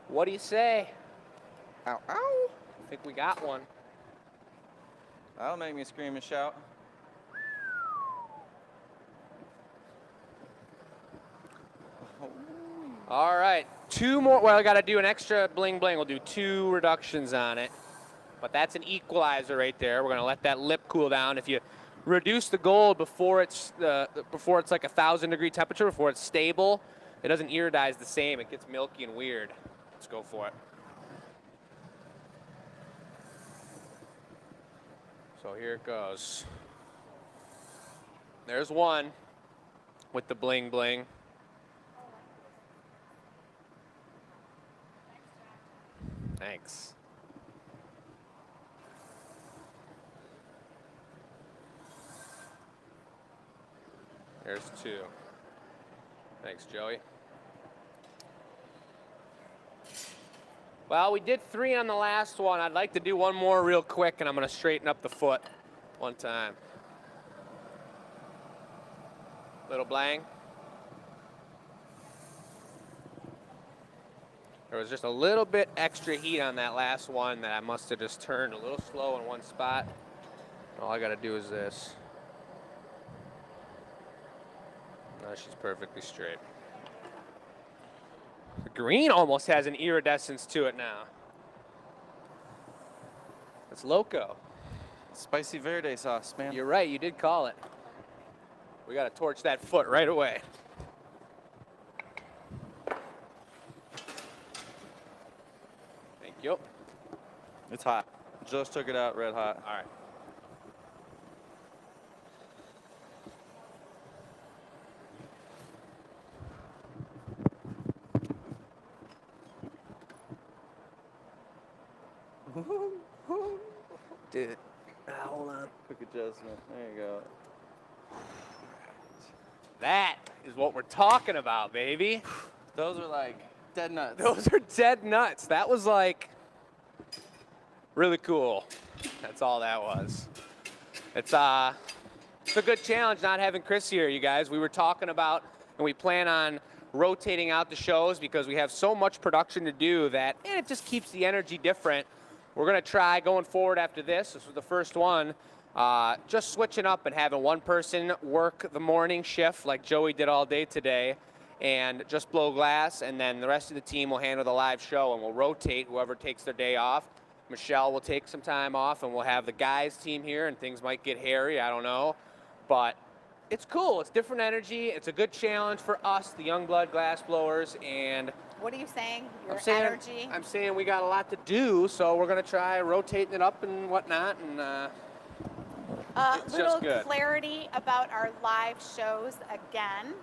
What do you say? Ow, ow. I think we got one. That'll make me scream and shout. All right, 2 more. Well, I got to do an extra bling bling. We'll do 2 reductions on it. But that's an equalizer right there. We're going to let that lip cool down. If you reduce the gold before it's like 1,000-degree temperature, before it's stable, it doesn't iridize the same. It gets milky and weird. Let's go for it. So here it goes. There's one with the bling bling. Thanks. There's 2. Thanks, Joey. Well, we did 3 on the last one. I'd like to do 1 more real quick, and I'm going to straighten up the foot 1 time. Little blang. There was just a little bit extra heat on that last one that I must have just turned a little slow in one spot. All I got to do is this. No, she's perfectly straight. The green almost has an iridescence to it now. It's loco. Spicy verde sauce, man. You're right, you did call it. We got to torch that foot right away. Thank you. It's hot. Just took it out red hot. All right. Dude, hold on. Quick adjustment. There you go. That is what we're talking about, baby. Those are like dead nuts. Those are dead nuts. That was like really cool. That's all that was. It's a good challenge not having Chris here, you guys. We were talking about, and we plan on rotating out the shows because we have so much production to do that it just keeps the energy different. We're going to try going forward after this. This was the first one. Just switching up and having one person work the morning shift like Joey did all day today and just blow glass, and then the rest of the team will handle the live show, and we'll rotate whoever takes their day off. Michelle will take some time off, and we'll have the guys team here, and things might get hairy, I don't know. But it's cool. It's different energy. It's a good challenge for us, the young blood glass blowers, and What are you saying? Your energy? I'm saying we got a lot to do, so we're going to try rotating it up and whatnot, and it's little just good. clarity about our live shows again.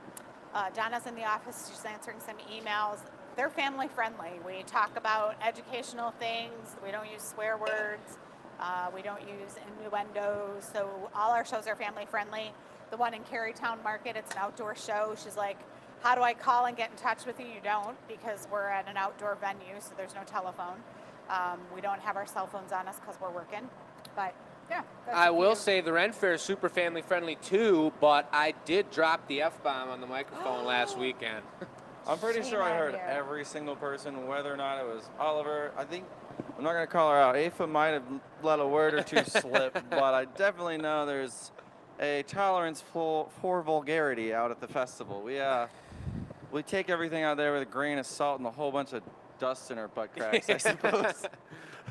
Donna's in the office. She's answering some emails. They're family friendly. We talk about educational things. We don't use swear words. We don't use innuendos. So all our shows are family friendly. The one in Carytown Market, it's an outdoor show. She's like, how do I call and get in touch with you? You don't, because we're at an outdoor venue, so there's no telephone. We don't have our cell phones on us because we're working. But yeah. I will say the Ren Fair is super family friendly too, but I did drop the F-bomb on the microphone last weekend. I'm pretty Shame sure I on heard you. every single person, whether or not it was Oliver. I think, I'm not going to call her out. Afa might have let a word or two slip, but I definitely know there's a tolerance for vulgarity out at the festival. We take everything out there with a grain of salt and a whole bunch of dust in our butt cracks, I suppose.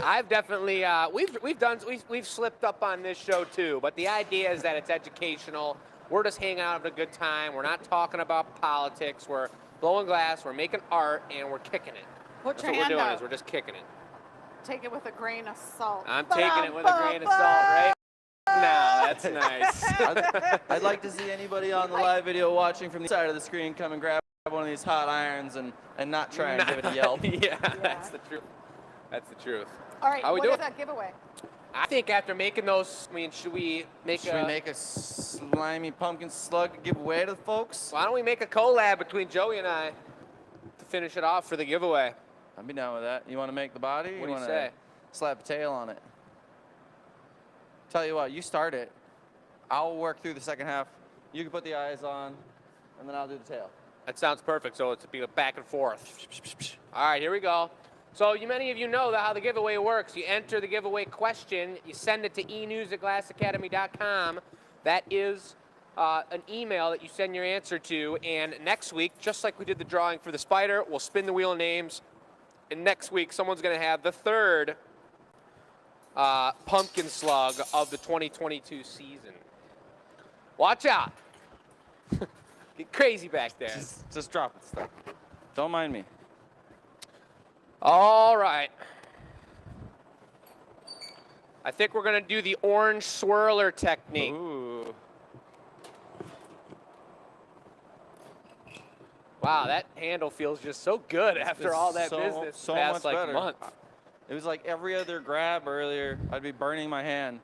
I've definitely we've slipped up on this show too, but the idea is that it's educational. We're just hanging out having a good time. We're not talking about politics. We're blowing glass. We're making art, and we're kicking it. Put That's your what we're hand doing up. is we're just kicking it. Take it with a grain of salt. I'm taking it with a grain of salt right now. That's nice. I'd like to see anybody on the live video watching from the side of the screen come and grab one of these hot irons and not try and give it a yelp. Yeah, that's the truth. That's the truth. All right, How we what doing? is that giveaway? I think after making those, I mean, should we make a slimy pumpkin slug giveaway to the folks? Why don't we make a collab between Joey and I to finish it off for the giveaway? I'd be down with that. You want to make the body? What do you wanna say? Slap a tail on it. Tell you what, you start it. I'll work through the second half. You can put the eyes on, and then I'll do the tail. That sounds perfect. So it's be a back and forth. All right, here we go. So many of you know how the giveaway works. You enter the giveaway question. You send it to enews@glassacademy.com. That is an email that you send your answer to, and next week, just like we did the drawing for the spider, we'll spin the wheel of names, and next week someone's going to have the third pumpkin slug of the 2022 season. Watch out. Get crazy back there. Just drop it, stuff. Don't mind me. All right. I think we're going to do the orange swirler technique. Ooh. Wow, that handle feels just so good after all that business so past much like better. month. It was like every other grab earlier, I'd be burning my hand.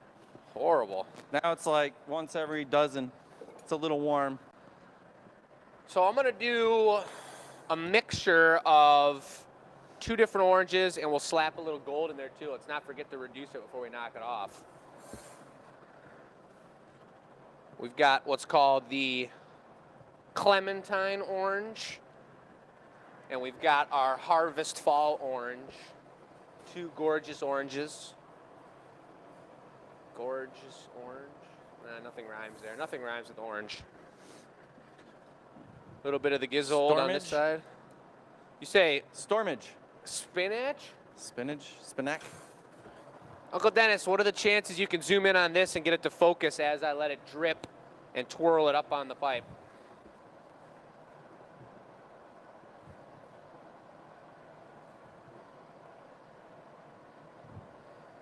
Horrible. Now it's like once every dozen. It's a little warm. So I'm going to do a mixture of 2 different oranges, and we'll slap a little gold in there too. Let's not forget to reduce it before we knock it off. We've got what's called the clementine orange, and we've got our harvest fall orange. 2 gorgeous oranges. Gorgeous orange. Nah, nothing rhymes there. Nothing rhymes with orange. A little bit of the gizzled on this Stormage? side. You say Stormage. spinach? Spinach. Uncle Dennis, what are the chances you can zoom in on this and get it to focus as I let it drip and twirl it up on the pipe?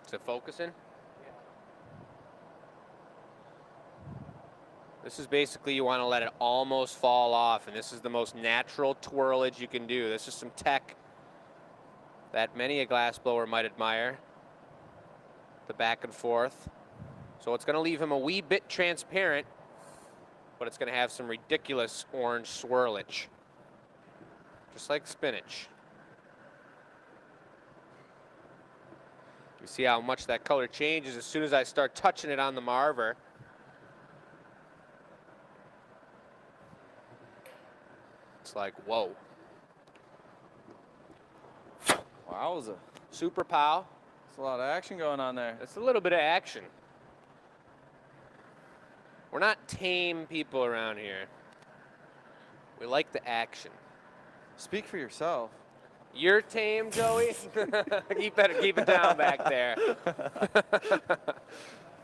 Is it focusing? This is basically, you want to let it almost fall off, and this is the most natural twirlage you can do. This is some tech that many a glass blower might admire. The back and forth. So it's going to leave him a wee bit transparent, but it's going to have some ridiculous orange swirlage. Just like spinach. You see how much that color changes as soon as I start touching it on the marver. It's like, whoa. Wowza. Super pow. There's a lot of action going on there. That's a little bit of action. We're not tame people around here. We like the action. Speak for yourself. You're tame, Joey? keep it down back there.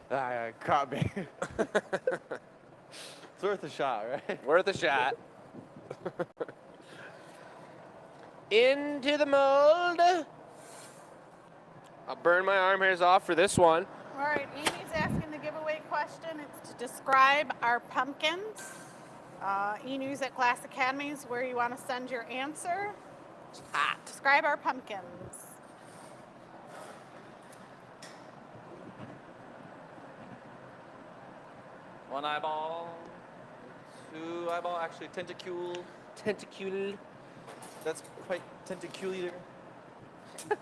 Caught me. It's worth a shot, right? Worth a shot. Into the mold. I'll burn my arm hairs off for this one. All right, Amy's asking the giveaway question. It's to describe our pumpkins. E-News at Glass Academy is where you want to send your answer. It's hot. Describe our pumpkins. One eyeball. 2 eyeball, actually tentacule. Tentacule. That's quite tentacular. Okay.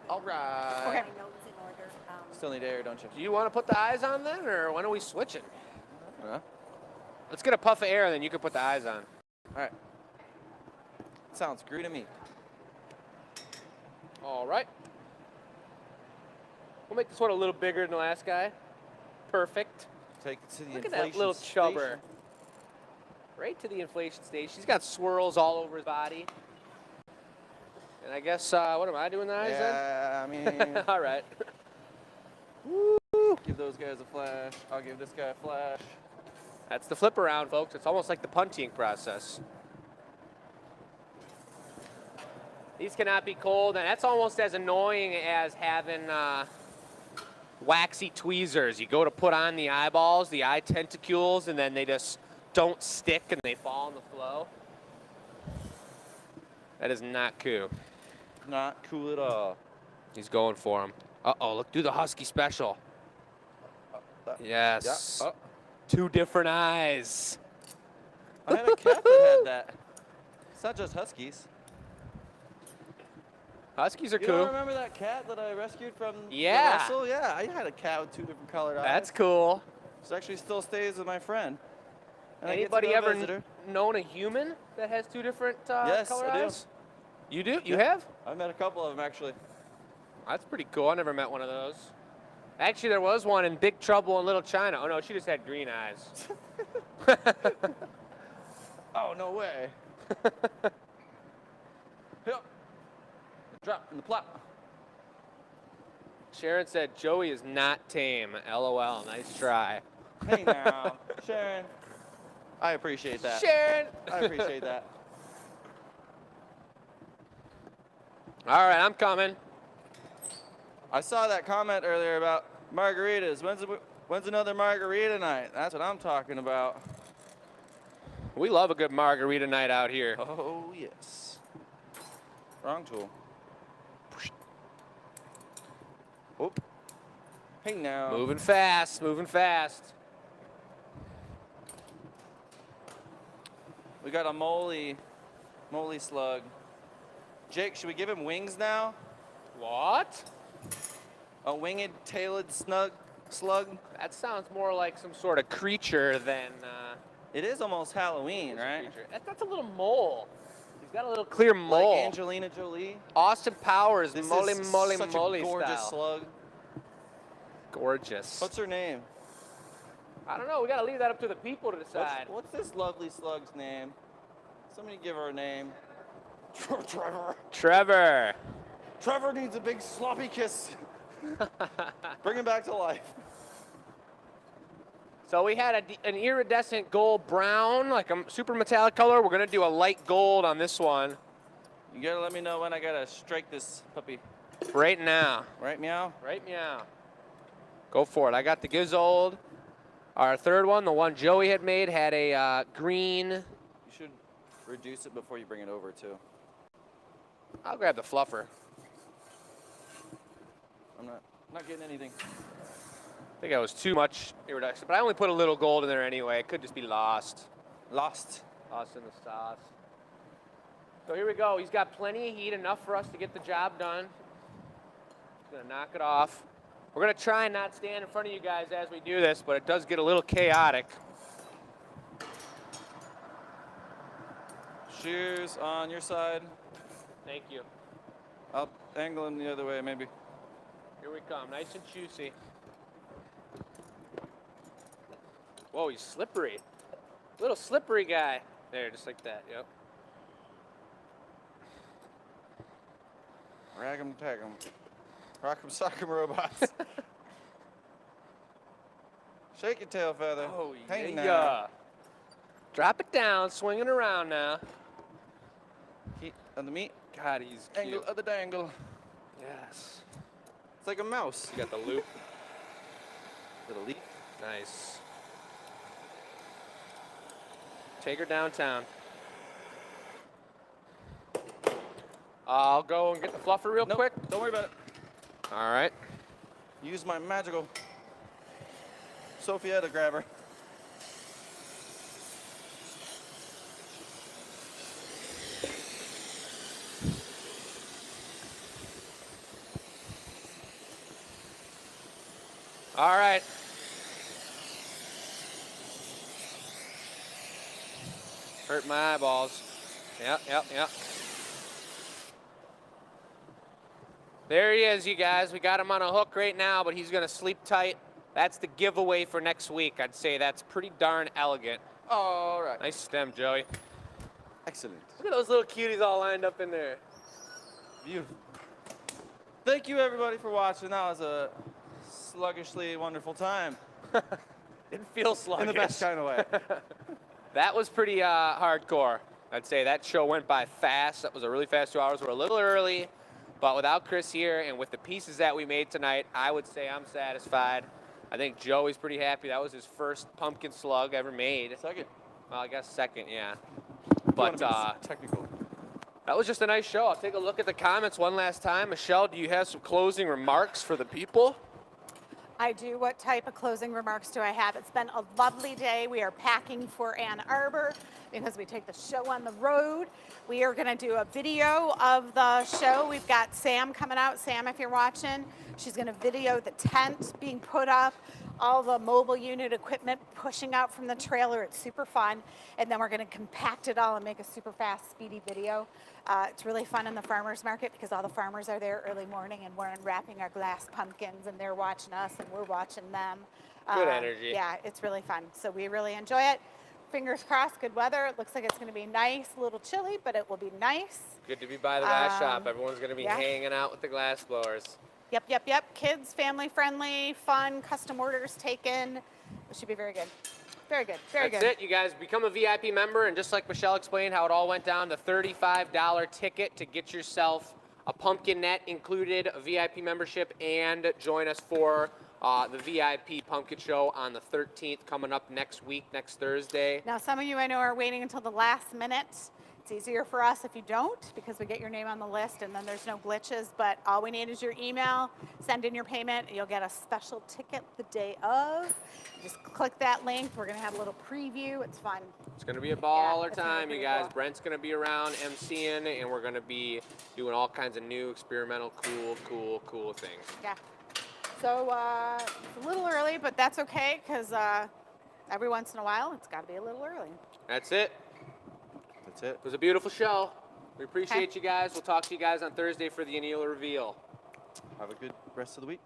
All right. Okay. My notes in order. Still need air, don't you? Do you want to put the eyes on then, or when are we switching? Yeah. Let's get a puff of air, and then you can put the eyes on. All right. Sounds great to me. All right. We'll make this one a little bigger than the last guy. Perfect. Take it to the Look at inflation that little chubber. station. Right to the inflation stage. She's got swirls all over his body. And I guess, what am I doing the eyes Yeah, I mean, then? All right. give those guys a flash. I'll give this guy a flash. That's the flip around, folks. It's almost like the punting process. These cannot be cold, and that's almost as annoying as having waxy tweezers. You go to put on the eyeballs, the eye tentacules, and then they just don't stick and they fall on the flow. That is not cool. Not cool at all. He's going for him. Uh-oh, look, do the husky special. Yes. Yeah. Oh. 2 different eyes. I had a cat that had that. It's not just huskies. Huskies are You cool. don't remember that cat that I rescued from Yeah. the Russell? Yeah, I had a cat with 2 different colored eyes. That's cool. It actually still stays with my friend. And I get to Anybody go ever visit her. known a human that has 2 different Yes, color I do. eyes? You do? You Yeah. have? I've met a couple of them actually. That's pretty cool. I never met one of those. Actually, there was one in Big Trouble in Little China. Oh, no, she just had green eyes. Oh, no way. Yep. Drop in the plot. Sharon said, Joey is not tame. LOL, nice try. Hey now, Sharon. I appreciate that. Sharon! I appreciate that. All right, I'm coming. I saw that comment earlier about margaritas. When's another margarita night? That's what I'm talking about. We love a good margarita night out here. Oh, yes. Wrong tool. Oop. Hey now. Moving fast, moving fast. We got a moly slug. Jake, should we give him wings now? What? A winged tailed slug? That sounds more like some sort of creature than It is almost Halloween, a right? creature. That's a little mole. He's got a little clear mole. Like Angelina Jolie. Austin Powers, This moly, is moly, such moly a gorgeous style. slug. Gorgeous. What's her name? I don't know. We gotta leave that up to the people to decide. What's this lovely slug's name? Somebody give her a name. Trevor. Trevor. Trevor needs a big sloppy kiss. Bring him back to life. So we had an iridescent gold brown, like a super metallic color. We're gonna do a light gold on this one You gotta let me know when I gotta strike this puppy. right now. Right, meow? Right meow. Go for it. I got the Gizold. Our third one, the one Joey had made, had a green. You should reduce it before you bring it over, too. I'll grab the fluffer. I'm not getting anything. I think that was too much iridescent, but I only put a little gold in there anyway. It could just be lost. Lost. Lost in the sauce. So here we go. He's got plenty of heat, enough for us to get the job done. He's gonna knock it off. We're gonna try and not stand in front of you guys as we do this, but it does get a little chaotic. Shears on your side. Thank you. I'll angle him the other way, maybe. Here we come, nice and juicy. Whoa, he's slippery. Little slippery guy. There, just like that, yep. Rag 'em, tag 'em. Rock 'em, sock 'em, robots. Shake your tail feather. Oh, Hey yeah. now. Drop it down, swing it around now. Heat of the meat. God, he's Angle cute. of the dangle. Yes. It's like a mouse. You got the loop. Little leaf. Nice. Take her downtown. I'll go and get the fluffer real Nope, quick. don't worry about it. All right. Use my magical Sophia to grab her. All right. Hurt my eyeballs. Yep. There he is, you guys. We got him on a hook right now, but he's going to sleep tight. That's the giveaway for next week. I'd say that's pretty darn elegant. All right. Nice stem, Joey. Excellent. Look at those little cuties all lined up in there. Beautiful. Thank you, everybody, for watching. That was a sluggishly wonderful time. Didn't feel sluggish. In the best kind of way. That was pretty hardcore. I'd say that show went by fast. That was a really fast 2 hours. We're a little early, but without Chris here and with the pieces that we made tonight, I would say I'm satisfied. I think Joey's pretty happy. That was his first pumpkin slug ever made. Second. Well, I guess second, yeah. You wanna But be technical. that was just a nice show. I'll take a look at the comments one last time. Michelle, do you have some closing remarks for the people? I do. What type of closing remarks do I have? It's been a lovely day. We are packing for Ann Arbor because we take the show on the road. We are going to do a video of the show. We've got Sam coming out. Sam, if you're watching, she's going to video the tent being put up. all the mobile unit equipment pushing out from the trailer. It's super fun. And then we're going to compact it all and make a super fast, speedy video. It's really fun in the farmer's market because all the farmers are there early morning and we're unwrapping our glass pumpkins and they're watching us and we're watching them. Good energy. Yeah, it's really fun. So we really enjoy it. Fingers crossed, good weather. It looks like it's going to be nice, a little chilly, but it will be nice. Good to be by the glass shop. Everyone's going to be yeah. hanging out with the glass blowers. Yep. Kids, family friendly, fun, custom orders taken. It should be very good. Very good. Very good. That's it, you guys. Become a VIP member, and just like Michelle explained how it all went down, the $35 ticket to get yourself a pumpkin net included, a VIP membership, and join us for the VIP Pumpkin Show on the 13th, coming up next week, next Thursday. Now, some of you I know are waiting until the last minute. It's easier for us if you don't because we get your name on the list and then there's no glitches. But all we need is your email, send in your payment, and you'll get a special ticket the day of. Just click that link. We're going to have a little preview. It's fun. It's going to be a baller it's gonna be time, you pretty guys. cool. Brent's going to be around emceeing, and we're going to be doing all kinds of new, experimental, cool things. Yeah. So it's a little early, but that's okay because every once in a while it's got to be a little early. That's it. That's it. It was a beautiful show. We appreciate you guys. We'll talk to you guys on Thursday for the anneal reveal. Have a good rest of the week.